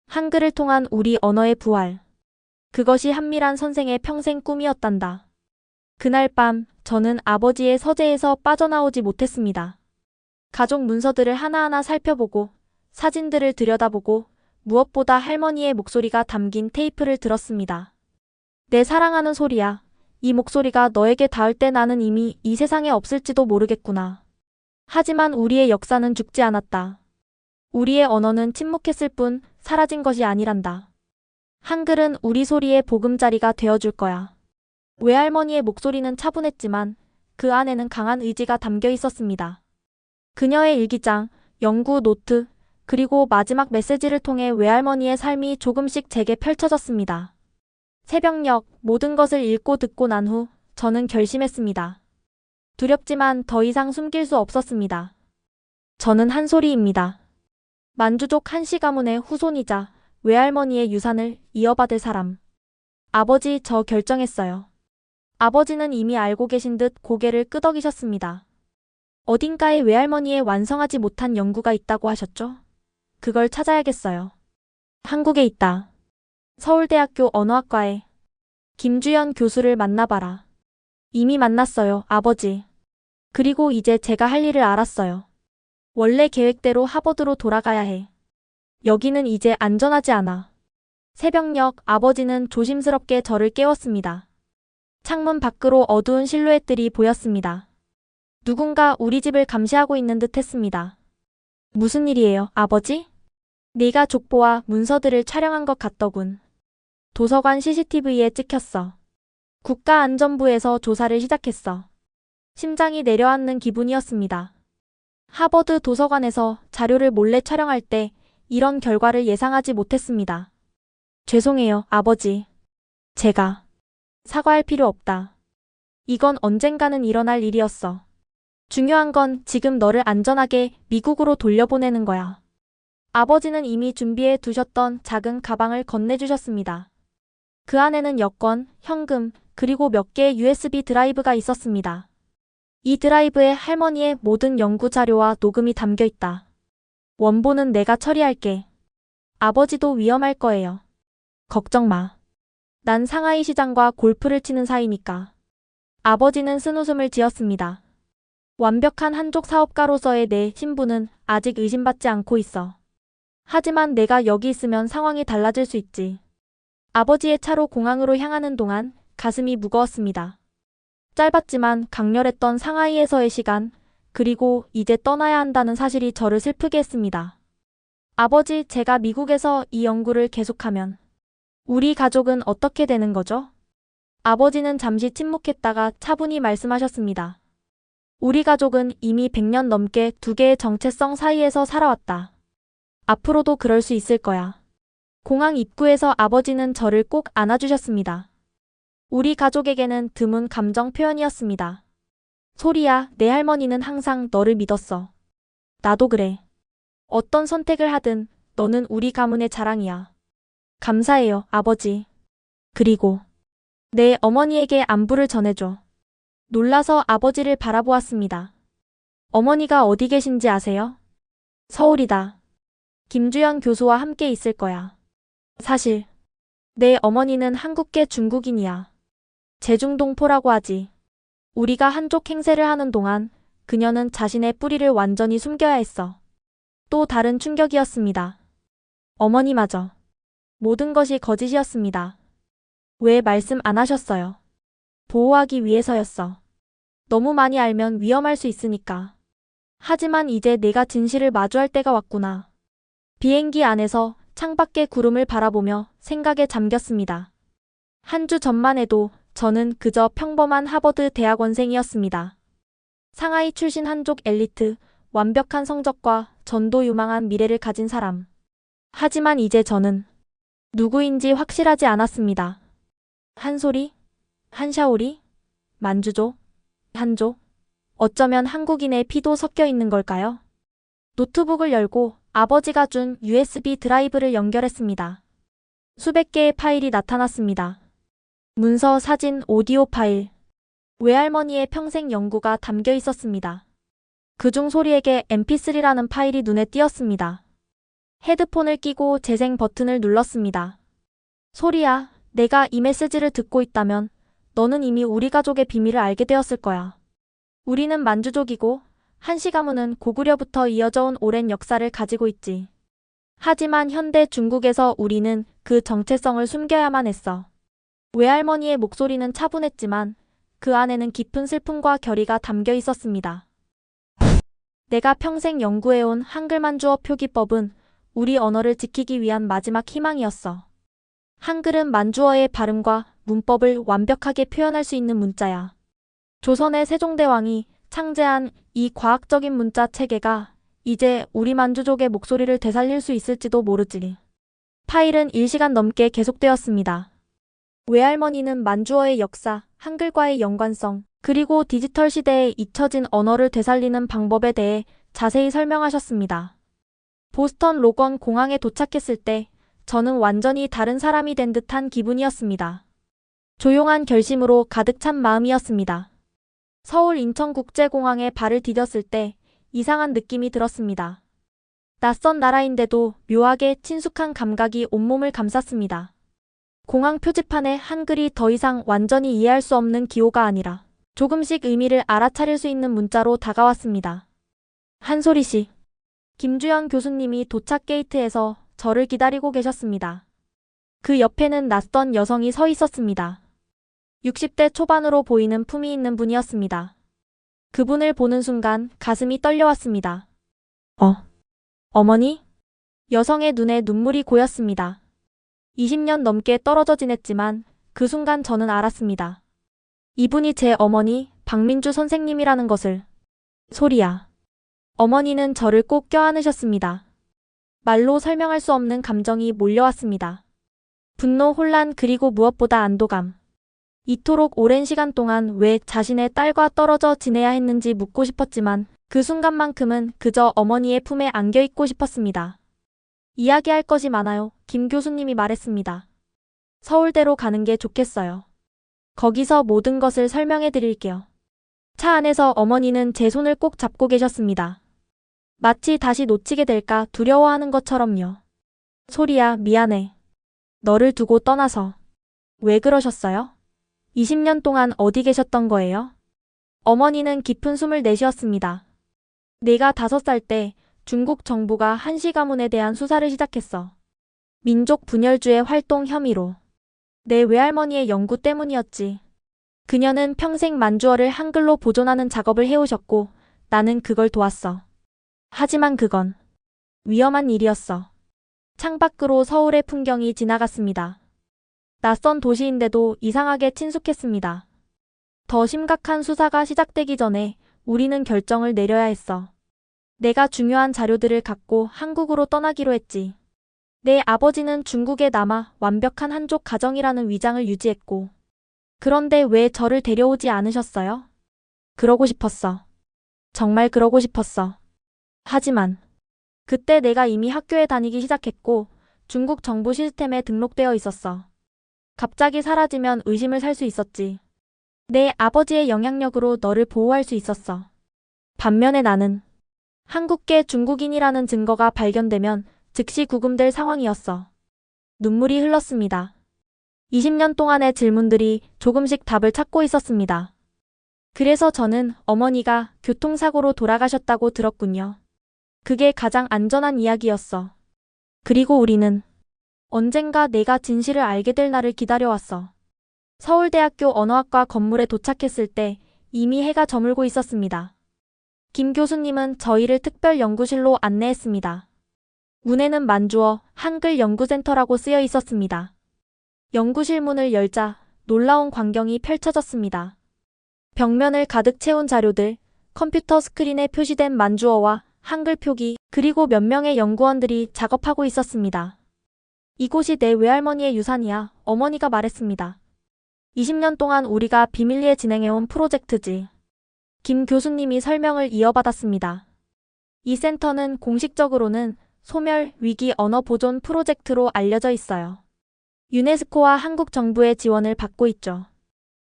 한글을 통한 우리 언어의 부활. 그것이 한밀한 선생의 평생 꿈이었단다. 그날 밤 저는 아버지의 서재에서 빠져나오지 못했습니다. 가족 문서들을 하나하나 살펴보고 사진들을 들여다보고 무엇보다 할머니의 목소리가 담긴 테이프를 들었습니다. 내 사랑하는 소리야. 이 목소리가 너에게 닿을 때 나는 이미 이 세상에 없을지도 모르겠구나. 하지만 우리의 역사는 죽지 않았다. 우리의 언어는 침묵했을 뿐 사라진 것이 아니란다. 한글은 우리 소리의 보금자리가 되어줄 거야. 외할머니의 목소리는 차분했지만 그 안에는 강한 의지가 담겨 있었습니다. 그녀의 일기장, 연구 노트, 그리고 마지막 메시지를 통해 외할머니의 삶이 조금씩 제게 펼쳐졌습니다. 새벽녘 모든 것을 읽고 듣고 난 후 저는 결심했습니다. 두렵지만 더 이상 숨길 수 없었습니다. 저는 한솔이입니다. 만주족 한씨 가문의 후손이자 외할머니의 유산을 이어받을 사람. 아버지, 저 결정했어요. 아버지는 이미 알고 계신 듯 고개를 끄덕이셨습니다. 어딘가에 외할머니의 완성하지 못한 연구가 있다고 하셨죠? 그걸 찾아야겠어요. 한국에 있다. 서울대학교 언어학과에 김주연 교수를 만나봐라. 이미 만났어요, 아버지. 그리고 이제 제가 할 일을 알았어요. 원래 계획대로 하버드로 돌아가야 해. 여기는 이제 안전하지 않아. 새벽녘 아버지는 조심스럽게 저를 깨웠습니다. 창문 밖으로 어두운 실루엣들이 보였습니다. 누군가 우리 집을 감시하고 있는 듯 했습니다. 무슨 일이에요, 아버지? 네가 족보와 문서들을 촬영한 것 같더군. 도서관 CCTV에 찍혔어. 국가안전부에서 조사를 시작했어. 심장이 내려앉는 기분이었습니다. 하버드 도서관에서 자료를 몰래 촬영할 때 이런 결과를 예상하지 못했습니다. 죄송해요, 아버지. 제가 사과할 필요 없다. 이건 언젠가는 일어날 일이었어. 중요한 건 지금 너를 안전하게 미국으로 돌려보내는 거야. 아버지는 이미 준비해 두셨던 작은 가방을 건네주셨습니다. 그 안에는 여권, 현금, 그리고 몇 개의 USB 드라이브가 있었습니다. 이 드라이브에 할머니의 모든 연구 자료와 녹음이 담겨 있다. 원본은 내가 처리할게. 아버지도 위험할 거예요. 걱정 마. 난 상하이 시장과 골프를 치는 사이니까. 아버지는 쓴웃음을 지었습니다. 완벽한 한족 사업가로서의 내 신분은 아직 의심받지 않고 있어. 하지만 내가 여기 있으면 상황이 달라질 수 있지. 아버지의 차로 공항으로 향하는 동안 가슴이 무거웠습니다. 짧았지만 강렬했던 상하이에서의 시간, 그리고 이제 떠나야 한다는 사실이 저를 슬프게 했습니다. 아버지, 제가 미국에서 이 연구를 계속하면 우리 가족은 어떻게 되는 거죠? 아버지는 잠시 침묵했다가 차분히 말씀하셨습니다. 우리 가족은 이미 100년 넘게 두 개의 정체성 사이에서 살아왔다. 앞으로도 그럴 수 있을 거야. 공항 입구에서 아버지는 저를 꼭 안아주셨습니다. 우리 가족에게는 드문 감정 표현이었습니다. 소리야, 내 할머니는 항상 너를 믿었어. 나도 그래. 어떤 선택을 하든 너는 우리 가문의 자랑이야. 감사해요, 아버지. 그리고 내 어머니에게 안부를 전해줘. 놀라서 아버지를 바라보았습니다. 어머니가 어디 계신지 아세요? 서울이다. 김주연 교수와 함께 있을 거야. 사실 내 어머니는 한국계 중국인이야. 제중동포라고 하지. 우리가 한족 행세를 하는 동안 그녀는 자신의 뿌리를 완전히 숨겨야 했어. 또 다른 충격이었습니다. 어머니마저. 모든 것이 거짓이었습니다. 왜 말씀 안 하셨어요? 보호하기 위해서였어. 너무 많이 알면 위험할 수 있으니까. 하지만 이제 내가 진실을 마주할 때가 왔구나. 비행기 안에서 창밖의 구름을 바라보며 생각에 잠겼습니다. 한 주 전만 해도 저는 그저 평범한 하버드 대학원생이었습니다. 상하이 출신 한족 엘리트, 완벽한 성적과 전도 유망한 미래를 가진 사람. 하지만 이제 저는 누구인지 확실하지 않았습니다. 한솔이? 한샤오리? 만주족? 한족? 어쩌면 한국인의 피도 섞여 있는 걸까요? 노트북을 열고 아버지가 준 USB 드라이브를 연결했습니다. 수백 개의 파일이 나타났습니다. 문서, 사진, 오디오 파일. 외할머니의 평생 연구가 담겨 있었습니다. 그중 소리에게 mp3라는 파일이 눈에 띄었습니다. 헤드폰을 끼고 재생 버튼을 눌렀습니다. 소리야, 내가 이 메시지를 듣고 있다면 너는 이미 우리 가족의 비밀을 알게 되었을 거야. 우리는 만주족이고 한씨 가문은 고구려부터 이어져온 오랜 역사를 가지고 있지. 하지만 현대 중국에서 우리는 그 정체성을 숨겨야만 했어. 외할머니의 목소리는 차분했지만 그 안에는 깊은 슬픔과 결의가 담겨 있었습니다. 내가 평생 연구해온 한글 만주어 표기법은 우리 언어를 지키기 위한 마지막 희망이었어. 한글은 만주어의 발음과 문법을 완벽하게 표현할 수 있는 문자야. 조선의 세종대왕이 창제한 이 과학적인 문자 체계가 이제 우리 만주족의 목소리를 되살릴 수 있을지도 모르지. 파일은 1시간 넘게 계속되었습니다. 외할머니는 만주어의 역사, 한글과의 연관성, 그리고 디지털 시대에 잊혀진 언어를 되살리는 방법에 대해 자세히 설명하셨습니다. 보스턴 로건 공항에 도착했을 때 저는 완전히 다른 사람이 된 듯한 기분이었습니다. 조용한 결심으로 가득 찬 마음이었습니다. 서울 인천국제공항에 발을 디뎠을 때 이상한 느낌이 들었습니다. 낯선 나라인데도 묘하게 친숙한 감각이 온몸을 감쌌습니다. 공항 표지판에 한글이 더 이상 완전히 이해할 수 없는 기호가 아니라 조금씩 의미를 알아차릴 수 있는 문자로 다가왔습니다. 한소리 씨. 김주현 교수님이 도착 게이트에서 저를 기다리고 계셨습니다. 그 옆에는 낯선 여성이 서 있었습니다. 60대 초반으로 보이는 품위 있는 분이었습니다. 그분을 보는 순간 가슴이 떨려왔습니다. 어머니? 여성의 눈에 눈물이 고였습니다. 20년 넘게 떨어져 지냈지만 그 순간 저는 알았습니다. 이분이 제 어머니 박민주 선생님이라는 것을. 소리야. 어머니는 저를 꼭 껴안으셨습니다. 말로 설명할 수 없는 감정이 몰려왔습니다. 분노, 혼란, 그리고 무엇보다 안도감. 이토록 오랜 시간 동안 왜 자신의 딸과 떨어져 지내야 했는지 묻고 싶었지만 그 순간만큼은 그저 어머니의 품에 안겨 있고 싶었습니다. 이야기할 것이 많아요. 김 교수님이 말했습니다. 서울대로 가는 게 좋겠어요. 거기서 모든 것을 설명해 드릴게요. 차 안에서 어머니는 제 손을 꼭 잡고 계셨습니다. 마치 다시 놓치게 될까 두려워하는 것처럼요. 소리야, 미안해. 너를 두고 떠나서. 왜 그러셨어요? 20년 동안 어디 계셨던 거예요? 어머니는 깊은 숨을 내쉬었습니다. 내가 5살 때 중국 정부가 한시 가문에 대한 수사를 시작했어. 민족 분열주의 활동 혐의로. 내 외할머니의 연구 때문이었지. 그녀는 평생 만주어를 한글로 보존하는 작업을 해오셨고 나는 그걸 도왔어. 하지만 그건 위험한 일이었어. 창밖으로 서울의 풍경이 지나갔습니다. 낯선 도시인데도 이상하게 친숙했습니다. 더 심각한 수사가 시작되기 전에 우리는 결정을 내려야 했어. 내가 중요한 자료들을 갖고 한국으로 떠나기로 했지. 내 아버지는 중국에 남아 완벽한 한족 가정이라는 위장을 유지했고. 그런데 왜 저를 데려오지 않으셨어요? 그러고 싶었어. 정말 그러고 싶었어. 하지만 그때 내가 이미 학교에 다니기 시작했고 중국 정부 시스템에 등록되어 있었어. 갑자기 사라지면 의심을 살 수 있었지. 내 아버지의 영향력으로 너를 보호할 수 있었어. 반면에 나는 한국계 중국인이라는 증거가 발견되면 즉시 구금될 상황이었어. 눈물이 흘렀습니다. 20년 동안의 질문들이 조금씩 답을 찾고 있었습니다. 그래서 저는 어머니가 교통사고로 돌아가셨다고 들었군요. 그게 가장 안전한 이야기였어. 그리고 우리는 언젠가 내가 진실을 알게 될 날을 기다려왔어. 서울대학교 언어학과 건물에 도착했을 때 이미 해가 저물고 있었습니다. 김 교수님은 저희를 특별 연구실로 안내했습니다. 문에는 만주어 한글 연구센터라고 쓰여 있었습니다. 연구실 문을 열자 놀라운 광경이 펼쳐졌습니다. 벽면을 가득 채운 자료들, 컴퓨터 스크린에 표시된 만주어와 한글 표기, 그리고 몇 명의 연구원들이 작업하고 있었습니다. 이곳이 내 외할머니의 유산이야, 어머니가 말했습니다. 20년 동안 우리가 비밀리에 진행해온 프로젝트지. 김 교수님이 설명을 이어받았습니다. 이 센터는 공식적으로는 소멸 위기 언어 보존 프로젝트로 알려져 있어요. 유네스코와 한국 정부의 지원을 받고 있죠.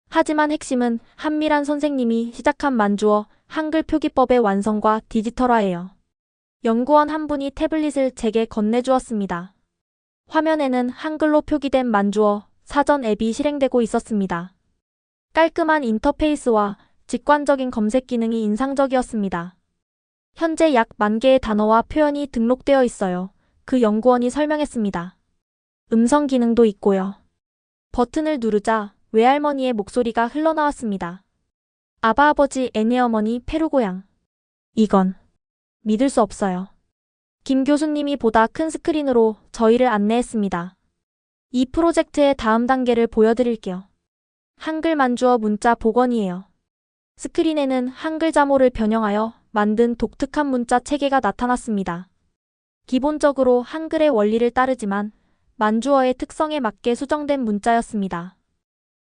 하지만 핵심은 한미란 선생님이 시작한 만주어 한글 표기법의 완성과 디지털화예요. 연구원 한 분이 태블릿을 제게 건네주었습니다. 화면에는 한글로 표기된 만주어 사전 앱이 실행되고 있었습니다. 깔끔한 인터페이스와 직관적인 검색 기능이 인상적이었습니다. 현재 약 10,000개의 단어와 표현이 등록되어 있어요. 그 연구원이 설명했습니다. 음성 기능도 있고요. 버튼을 누르자 외할머니의 목소리가 흘러나왔습니다. 아바아버지 애니어머니 페루고향. 이건 믿을 수 없어요. 김 교수님이 보다 큰 스크린으로 저희를 안내했습니다. 이 프로젝트의 다음 단계를 보여드릴게요. 한글 만주어 문자 복원이에요. 스크린에는 한글 자모를 변형하여 만든 독특한 문자 체계가 나타났습니다. 기본적으로 한글의 원리를 따르지만 만주어의 특성에 맞게 수정된 문자였습니다.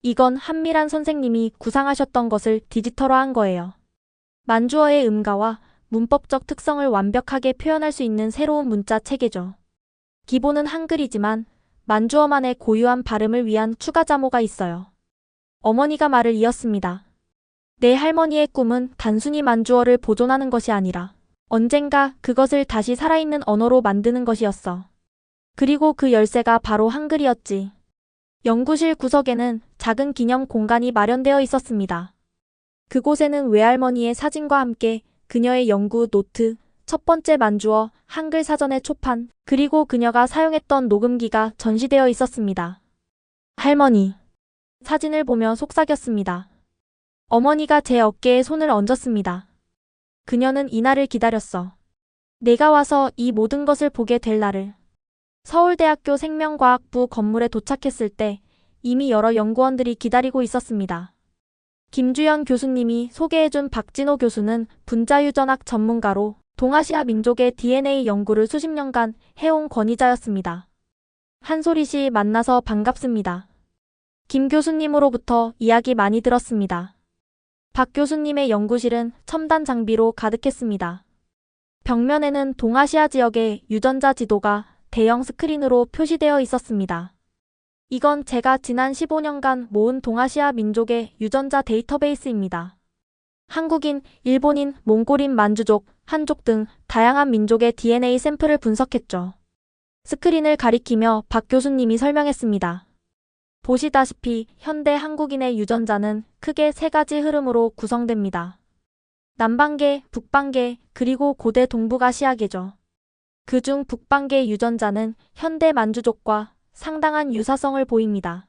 이건 한미란 선생님이 구상하셨던 것을 디지털화한 거예요. 만주어의 음가와 문법적 특성을 완벽하게 표현할 수 있는 새로운 문자 체계죠. 기본은 한글이지만 만주어만의 고유한 발음을 위한 추가 자모가 있어요. 어머니가 말을 이었습니다. 내 할머니의 꿈은 단순히 만주어를 보존하는 것이 아니라 언젠가 그것을 다시 살아있는 언어로 만드는 것이었어. 그리고 그 열쇠가 바로 한글이었지. 연구실 구석에는 작은 기념 공간이 마련되어 있었습니다. 그곳에는 외할머니의 사진과 함께 그녀의 연구 노트, 첫 번째 만주어, 한글 사전의 초판, 그리고 그녀가 사용했던 녹음기가 전시되어 있었습니다. 할머니. 사진을 보며 속삭였습니다. 어머니가 제 어깨에 손을 얹었습니다. 그녀는 이날을 기다렸어. 내가 와서 이 모든 것을 보게 될 날을. 서울대학교 생명과학부 건물에 도착했을 때 이미 여러 연구원들이 기다리고 있었습니다. 김주연 교수님이 소개해준 박진호 교수는 분자유전학 전문가로 동아시아 민족의 DNA 연구를 수십 년간 해온 권위자였습니다. 한소리 씨 만나서 반갑습니다. 김 교수님으로부터 이야기 많이 들었습니다. 박 교수님의 연구실은 첨단 장비로 가득했습니다. 벽면에는 동아시아 지역의 유전자 지도가 대형 스크린으로 표시되어 있었습니다. 이건 제가 지난 15년간 모은 동아시아 민족의 유전자 데이터베이스입니다. 한국인, 일본인, 몽골인, 만주족, 한족 등 다양한 민족의 DNA 샘플을 분석했죠. 스크린을 가리키며 박 교수님이 설명했습니다. 보시다시피 현대 한국인의 유전자는 크게 세 가지 흐름으로 구성됩니다. 남방계, 북방계, 그리고 고대 동북아시아계죠. 그중 북방계 유전자는 현대 만주족과 상당한 유사성을 보입니다.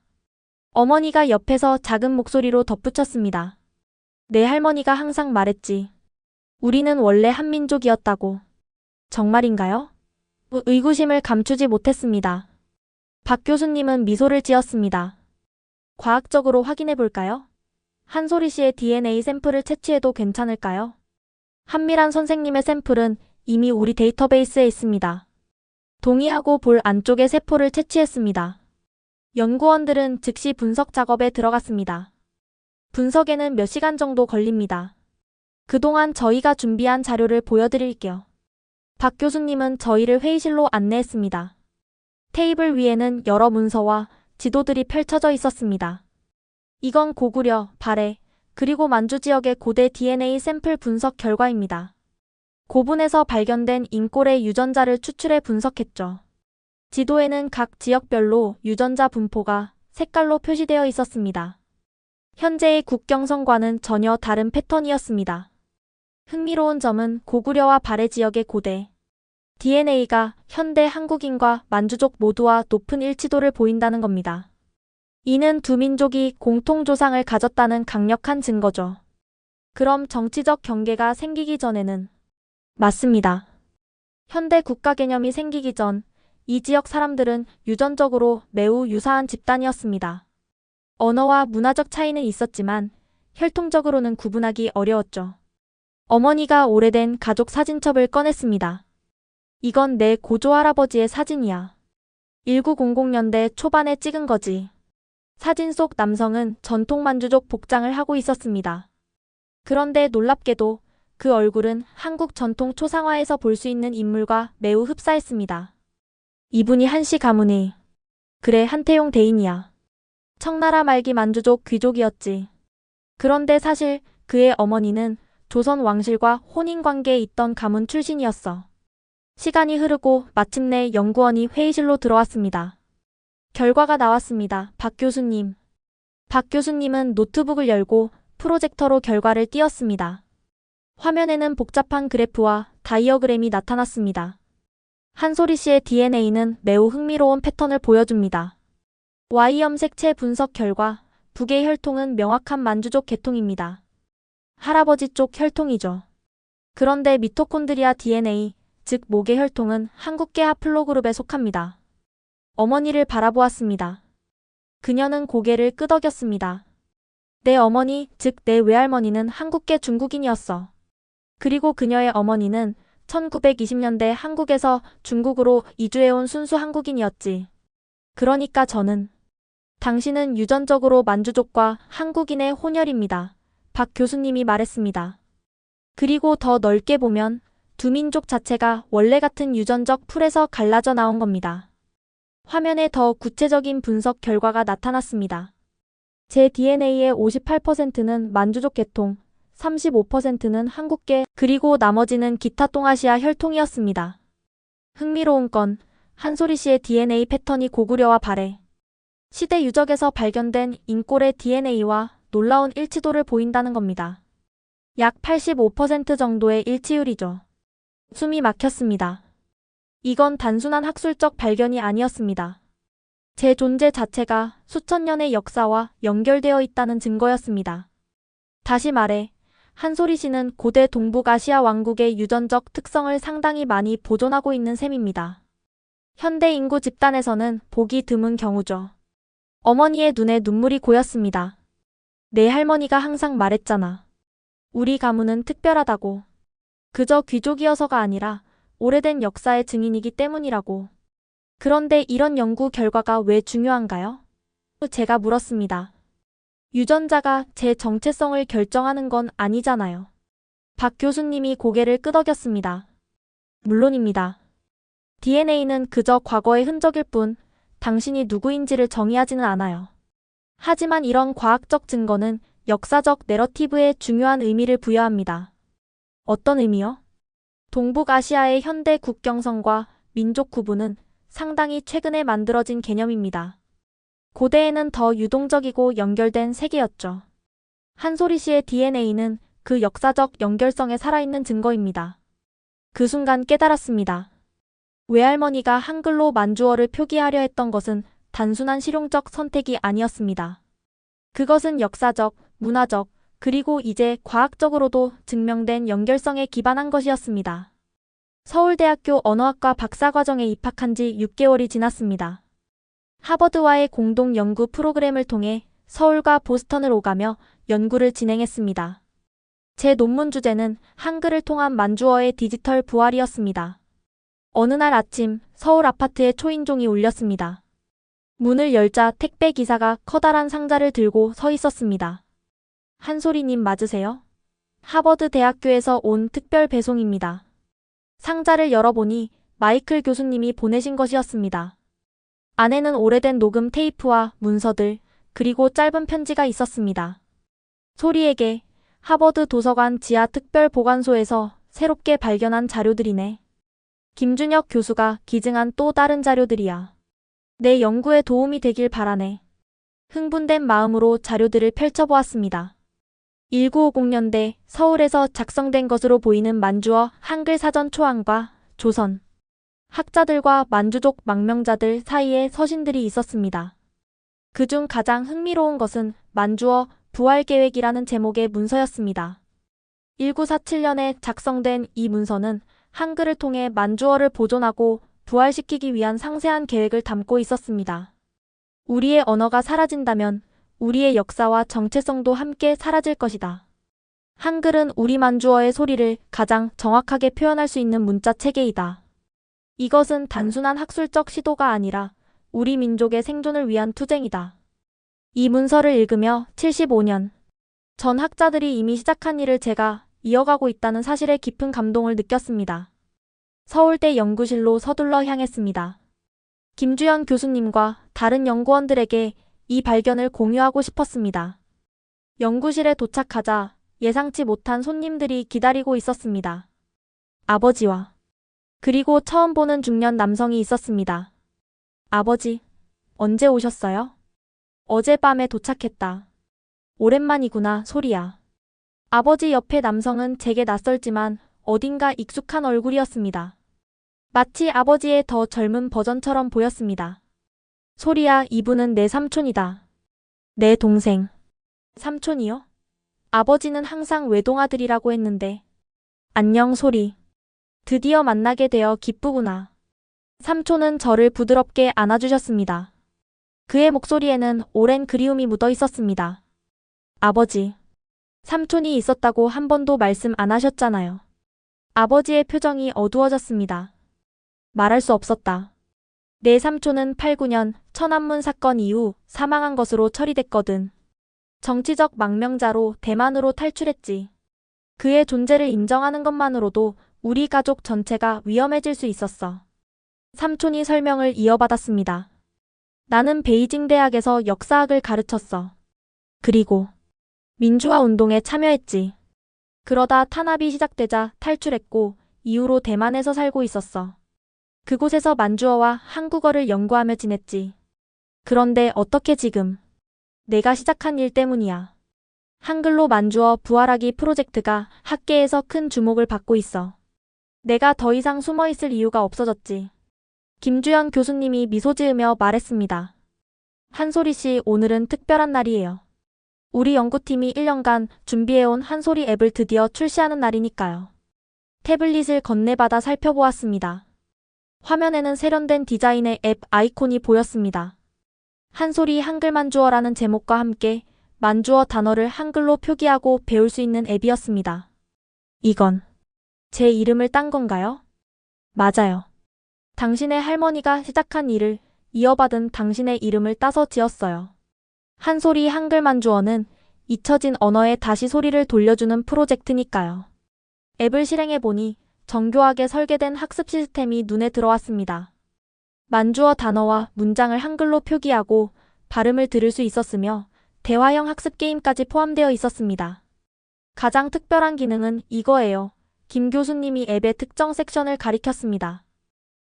어머니가 옆에서 작은 목소리로 덧붙였습니다. 내 할머니가 항상 말했지. 우리는 원래 한민족이었다고. 정말인가요? 의구심을 감추지 못했습니다. 박 교수님은 미소를 지었습니다. 과학적으로 확인해 볼까요? 한소리 씨의 DNA 샘플을 채취해도 괜찮을까요? 한미란 선생님의 샘플은 이미 우리 데이터베이스에 있습니다. 동의하고 볼 안쪽의 세포를 채취했습니다. 연구원들은 즉시 분석 작업에 들어갔습니다. 분석에는 몇 시간 정도 걸립니다. 그동안 저희가 준비한 자료를 보여드릴게요. 박 교수님은 저희를 회의실로 안내했습니다. 테이블 위에는 여러 문서와 지도들이 펼쳐져 있었습니다. 이건 고구려, 발해, 그리고 만주 지역의 고대 DNA 샘플 분석 결과입니다. 고분에서 발견된 인골의 유전자를 추출해 분석했죠. 지도에는 각 지역별로 유전자 분포가 색깔로 표시되어 있었습니다. 현재의 국경선과는 전혀 다른 패턴이었습니다. 흥미로운 점은 고구려와 발해 지역의 고대 DNA가 현대 한국인과 만주족 모두와 높은 일치도를 보인다는 겁니다. 이는 두 민족이 공통 조상을 가졌다는 강력한 증거죠. 그럼 정치적 경계가 생기기 전에는 맞습니다. 현대 국가 개념이 생기기 전 이 지역 사람들은 유전적으로 매우 유사한 집단이었습니다. 언어와 문화적 차이는 있었지만 혈통적으로는 구분하기 어려웠죠. 어머니가 오래된 가족 사진첩을 꺼냈습니다. 이건 내 고조할아버지의 사진이야. 1900년대 초반에 찍은 거지. 사진 속 남성은 전통 만주족 복장을 하고 있었습니다. 그런데 놀랍게도 그 얼굴은 한국 전통 초상화에서 볼 수 있는 인물과 매우 흡사했습니다. 이분이 한씨 가문이. 그래, 한태용 대인이야. 청나라 말기 만주족 귀족이었지. 그런데 사실 그의 어머니는 조선 왕실과 혼인관계에 있던 가문 출신이었어. 시간이 흐르고 마침내 연구원이 회의실로 들어왔습니다. 결과가 나왔습니다. 박 교수님. 박 교수님은 노트북을 열고 프로젝터로 결과를 띄웠습니다. 화면에는 복잡한 그래프와 다이어그램이 나타났습니다. 한소리 씨의 DNA는 매우 흥미로운 패턴을 보여줍니다. Y염색체 분석 결과 북의 혈통은 명확한 만주족 계통입니다. 할아버지 쪽 혈통이죠. 그런데 미토콘드리아 DNA, 즉 목의 혈통은 한국계 하플로그룹에 속합니다. 어머니를 바라보았습니다. 그녀는 고개를 끄덕였습니다. 내 어머니, 즉 내 외할머니는 한국계 중국인이었어. 그리고 그녀의 어머니는 1920년대 한국에서 중국으로 이주해온 순수 한국인이었지. 그러니까 저는 당신은 유전적으로 만주족과 한국인의 혼혈입니다. 박 교수님이 말했습니다. 그리고 더 넓게 보면 두 민족 자체가 원래 같은 유전적 풀에서 갈라져 나온 겁니다. 화면에 더 구체적인 분석 결과가 나타났습니다. 제 DNA의 58%는 만주족 계통, 35%는 한국계, 그리고 나머지는 기타 동아시아 혈통이었습니다. 흥미로운 건 한소리 씨의 DNA 패턴이 고구려와 발해, 시대 유적에서 발견된 인골의 DNA와 놀라운 일치도를 보인다는 겁니다. 약 85% 정도의 일치율이죠. 숨이 막혔습니다. 이건 단순한 학술적 발견이 아니었습니다. 제 존재 자체가 수천 년의 역사와 연결되어 있다는 증거였습니다. 다시 말해, 한소리 씨는 고대 동북아시아 왕국의 유전적 특성을 상당히 많이 보존하고 있는 셈입니다. 현대 인구 집단에서는 보기 드문 경우죠. 어머니의 눈에 눈물이 고였습니다. 내 할머니가 항상 말했잖아. 우리 가문은 특별하다고. 그저 귀족이어서가 아니라 오래된 역사의 증인이기 때문이라고. 그런데 이런 연구 결과가 왜 중요한가요? 제가 물었습니다. 유전자가 제 정체성을 결정하는 건 아니잖아요. 박 교수님이 고개를 끄덕였습니다. 물론입니다. DNA는 그저 과거의 흔적일 뿐 당신이 누구인지를 정의하지는 않아요. 하지만 이런 과학적 증거는 역사적 내러티브에 중요한 의미를 부여합니다. 어떤 의미요? 동북아시아의 현대 국경선과 민족 구분은 상당히 최근에 만들어진 개념입니다. 고대에는 더 유동적이고 연결된 세계였죠. 한소리 씨의 DNA는 그 역사적 연결성에 살아있는 증거입니다. 그 순간 깨달았습니다. 외할머니가 한글로 만주어를 표기하려 했던 것은 단순한 실용적 선택이 아니었습니다. 그것은 역사적, 문화적, 그리고 이제 과학적으로도 증명된 연결성에 기반한 것이었습니다. 서울대학교 언어학과 박사과정에 입학한 지 6개월이 지났습니다. 하버드와의 공동 연구 프로그램을 통해 서울과 보스턴을 오가며 연구를 진행했습니다. 제 논문 주제는 한글을 통한 만주어의 디지털 부활이었습니다. 어느 날 아침 서울 아파트에 초인종이 울렸습니다. 문을 열자 택배 기사가 커다란 상자를 들고 서 있었습니다. 한소리님 맞으세요? 하버드 대학교에서 온 특별 배송입니다. 상자를 열어보니 마이클 교수님이 보내신 것이었습니다. 안에는 오래된 녹음 테이프와 문서들, 그리고 짧은 편지가 있었습니다. 소리에게 하버드 도서관 지하 특별 보관소에서 새롭게 발견한 자료들이네. 김준혁 교수가 기증한 또 다른 자료들이야. 내 연구에 도움이 되길 바라네. 흥분된 마음으로 자료들을 펼쳐보았습니다. 1950년대 서울에서 작성된 것으로 보이는 만주어 한글 사전 초안과 조선 학자들과 만주족 망명자들 사이에 서신들이 있었습니다. 그중 가장 흥미로운 것은 만주어 부활계획이라는 제목의 문서였습니다. 1947년에 작성된 이 문서는 한글을 통해 만주어를 보존하고 부활시키기 위한 상세한 계획을 담고 있었습니다. 우리의 언어가 사라진다면 우리의 역사와 정체성도 함께 사라질 것이다. 한글은 우리 만주어의 소리를 가장 정확하게 표현할 수 있는 문자 체계이다. 이것은 단순한 학술적 시도가 아니라 우리 민족의 생존을 위한 투쟁이다. 이 문서를 읽으며 75년 전 학자들이 이미 시작한 일을 제가 이어가고 있다는 사실에 깊은 감동을 느꼈습니다. 서울대 연구실로 서둘러 향했습니다. 김주현 교수님과 다른 연구원들에게 이 발견을 공유하고 싶었습니다. 연구실에 도착하자 예상치 못한 손님들이 기다리고 있었습니다. 아버지와 그리고 처음 보는 중년 남성이 있었습니다. 아버지, 언제 오셨어요? 어젯밤에 도착했다. 오랜만이구나, 소리야. 아버지 옆에 남성은 제게 낯설지만 어딘가 익숙한 얼굴이었습니다. 마치 아버지의 더 젊은 버전처럼 보였습니다. 소리야, 이분은 내 삼촌이다. 내 동생. 삼촌이요? 아버지는 항상 외동아들이라고 했는데. 안녕, 소리. 드디어 만나게 되어 기쁘구나. 삼촌은 저를 부드럽게 안아주셨습니다. 그의 목소리에는 오랜 그리움이 묻어 있었습니다. 아버지, 삼촌이 있었다고 한 번도 말씀 안 하셨잖아요. 아버지의 표정이 어두워졌습니다. 말할 수 없었다. 내 삼촌은 89년 천안문 사건 이후 사망한 것으로 처리됐거든. 정치적 망명자로 대만으로 탈출했지. 그의 존재를 인정하는 것만으로도 우리 가족 전체가 위험해질 수 있었어. 삼촌이 설명을 이어받았습니다. 나는 베이징 대학에서 역사학을 가르쳤어. 그리고 민주화 운동에 참여했지. 그러다 탄압이 시작되자 탈출했고 이후로 대만에서 살고 있었어. 그곳에서 만주어와 한국어를 연구하며 지냈지. 그런데 어떻게 지금? 내가 시작한 일 때문이야. 한글로 만주어 부활하기 프로젝트가 학계에서 큰 주목을 받고 있어. 내가 더 이상 숨어 있을 이유가 없어졌지. 김주현 교수님이 미소 지으며 말했습니다. 한소리 씨, 오늘은 특별한 날이에요. 우리 연구팀이 1년간 준비해온 한소리 앱을 드디어 출시하는 날이니까요. 태블릿을 건네받아 살펴보았습니다. 화면에는 세련된 디자인의 앱 아이콘이 보였습니다. 한소리 한글 만주어라는 제목과 함께 만주어 단어를 한글로 표기하고 배울 수 있는 앱이었습니다. 이건 제 이름을 딴 건가요? 맞아요. 당신의 할머니가 시작한 일을 이어받은 당신의 이름을 따서 지었어요. 한소리 한글 만주어는 잊혀진 언어에 다시 소리를 돌려주는 프로젝트니까요. 앱을 실행해보니 정교하게 설계된 학습 시스템이 눈에 들어왔습니다. 만주어 단어와 문장을 한글로 표기하고 발음을 들을 수 있었으며 대화형 학습 게임까지 포함되어 있었습니다. 가장 특별한 기능은 이거예요. 김 교수님이 앱의 특정 섹션을 가리켰습니다.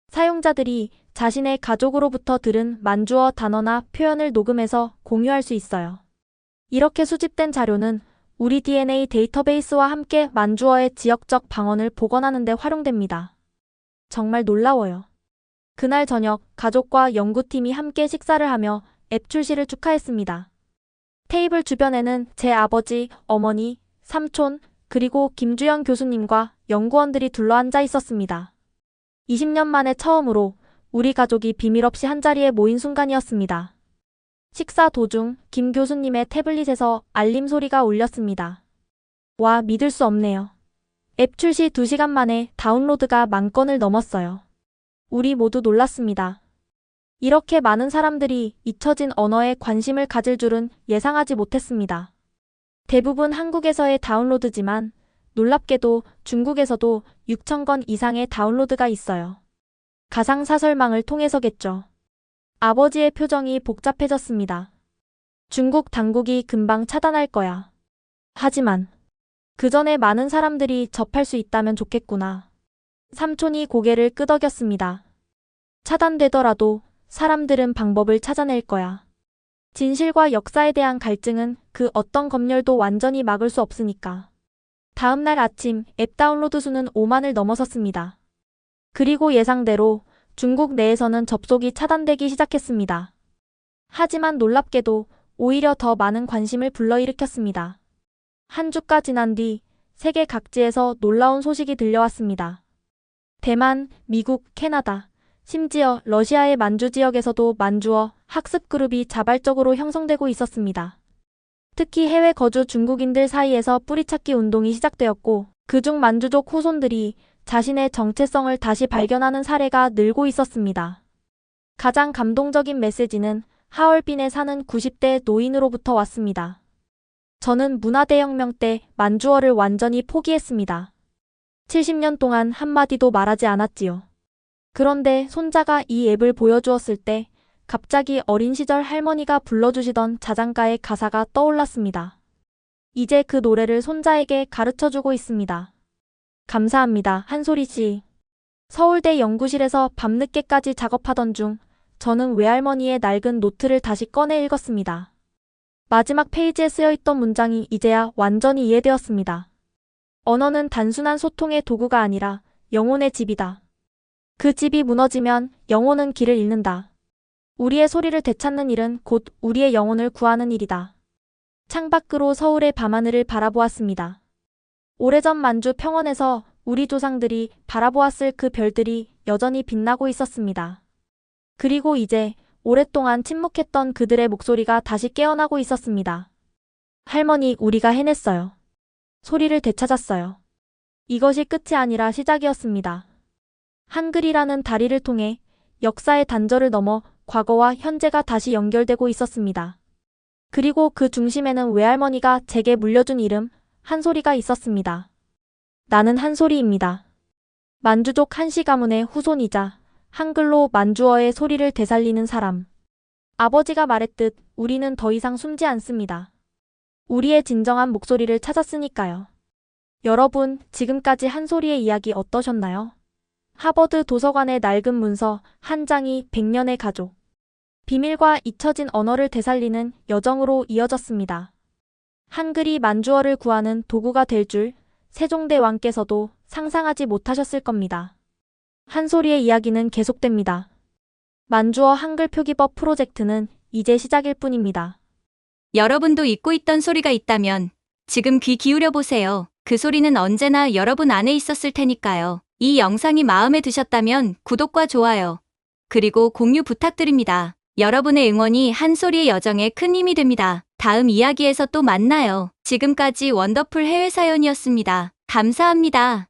사용자들이 자신의 가족으로부터 들은 만주어 단어나 표현을 녹음해서 공유할 수 있어요. 이렇게 수집된 자료는 우리 DNA 데이터베이스와 함께 만주어의 지역적 방언을 복원하는 데 활용됩니다. 정말 놀라워요. 그날 저녁 가족과 연구팀이 함께 식사를 하며 앱 출시를 축하했습니다. 테이블 주변에는 제 아버지, 어머니, 삼촌, 그리고 김주현 교수님과 연구원들이 둘러앉아 있었습니다. 20년 만에 처음으로 우리 가족이 비밀 없이 한자리에 모인 순간이었습니다. 식사 도중 김 교수님의 태블릿에서 알림 소리가 울렸습니다. 와, 믿을 수 없네요. 앱 출시 2시간 만에 다운로드가 10,000건을 넘었어요. 우리 모두 놀랐습니다. 이렇게 많은 사람들이 잊혀진 언어에 관심을 가질 줄은 예상하지 못했습니다. 대부분 한국에서의 다운로드지만 놀랍게도 중국에서도 6,000건 이상의 다운로드가 있어요. 가상사설망을 통해서겠죠. 아버지의 표정이 복잡해졌습니다. 중국 당국이 금방 차단할 거야. 하지만 그 전에 많은 사람들이 접할 수 있다면 좋겠구나. 삼촌이 고개를 끄덕였습니다. 차단되더라도 사람들은 방법을 찾아낼 거야. 진실과 역사에 대한 갈증은 그 어떤 검열도 완전히 막을 수 없으니까. 다음 날 아침 앱 다운로드 수는 5만을 넘어섰습니다. 그리고 예상대로 중국 내에서는 접속이 차단되기 시작했습니다. 하지만 놀랍게도 오히려 더 많은 관심을 불러일으켰습니다. 한 주가 지난 뒤 세계 각지에서 놀라운 소식이 들려왔습니다. 대만, 미국, 캐나다, 심지어 러시아의 만주 지역에서도 만주어 학습 그룹이 자발적으로 형성되고 있었습니다. 특히 해외 거주 중국인들 사이에서 뿌리찾기 운동이 시작되었고 그중 만주족 후손들이 자신의 정체성을 다시 발견하는 사례가 늘고 있었습니다. 가장 감동적인 메시지는 하얼빈에 사는 90대 노인으로부터 왔습니다. 저는 문화대혁명 때 만주어를 완전히 포기했습니다. 70년 동안 한마디도 말하지 않았지요. 그런데 손자가 이 앱을 보여주었을 때 갑자기 어린 시절 할머니가 불러주시던 자장가의 가사가 떠올랐습니다. 이제 그 노래를 손자에게 가르쳐주고 있습니다. 감사합니다, 한소리 씨. 서울대 연구실에서 밤늦게까지 작업하던 중 저는 외할머니의 낡은 노트를 다시 꺼내 읽었습니다. 마지막 페이지에 쓰여있던 문장이 이제야 완전히 이해되었습니다. 언어는 단순한 소통의 도구가 아니라 영혼의 집이다. 그 집이 무너지면 영혼은 길을 잃는다. 우리의 소리를 되찾는 일은 곧 우리의 영혼을 구하는 일이다. 창밖으로 서울의 밤하늘을 바라보았습니다. 오래전 만주 평원에서 우리 조상들이 바라보았을 그 별들이 여전히 빛나고 있었습니다. 그리고 이제 오랫동안 침묵했던 그들의 목소리가 다시 깨어나고 있었습니다. 할머니, 우리가 해냈어요. 소리를 되찾았어요. 이것이 끝이 아니라 시작이었습니다. 한글이라는 다리를 통해 역사의 단절을 넘어 과거와 현재가 다시 연결되고 있었습니다. 그리고 그 중심에는 외할머니가 제게 물려준 이름, 한소리가 있었습니다. 나는 한소리입니다. 만주족 한씨 가문의 후손이자 한글로 만주어의 소리를 되살리는 사람. 아버지가 말했듯 우리는 더 이상 숨지 않습니다. 우리의 진정한 목소리를 찾았으니까요. 여러분, 지금까지 한소리의 이야기 어떠셨나요? 하버드 도서관의 낡은 문서 한 장이 100년의 가족. 비밀과 잊혀진 언어를 되살리는 여정으로 이어졌습니다. 한글이 만주어를 구하는 도구가 될 줄 세종대 왕께서도 상상하지 못하셨을 겁니다. 한소리의 이야기는 계속됩니다. 만주어 한글 표기법 프로젝트는 이제 시작일 뿐입니다. 여러분도 잊고 있던 소리가 있다면 지금 귀 기울여 보세요. 그 소리는 언제나 여러분 안에 있었을 테니까요. 이 영상이 마음에 드셨다면 구독과 좋아요, 그리고 공유 부탁드립니다. 여러분의 응원이 한소리의 여정에 큰 힘이 됩니다. 다음 이야기에서 또 만나요. 지금까지 원더풀 해외 사연이었습니다. 감사합니다.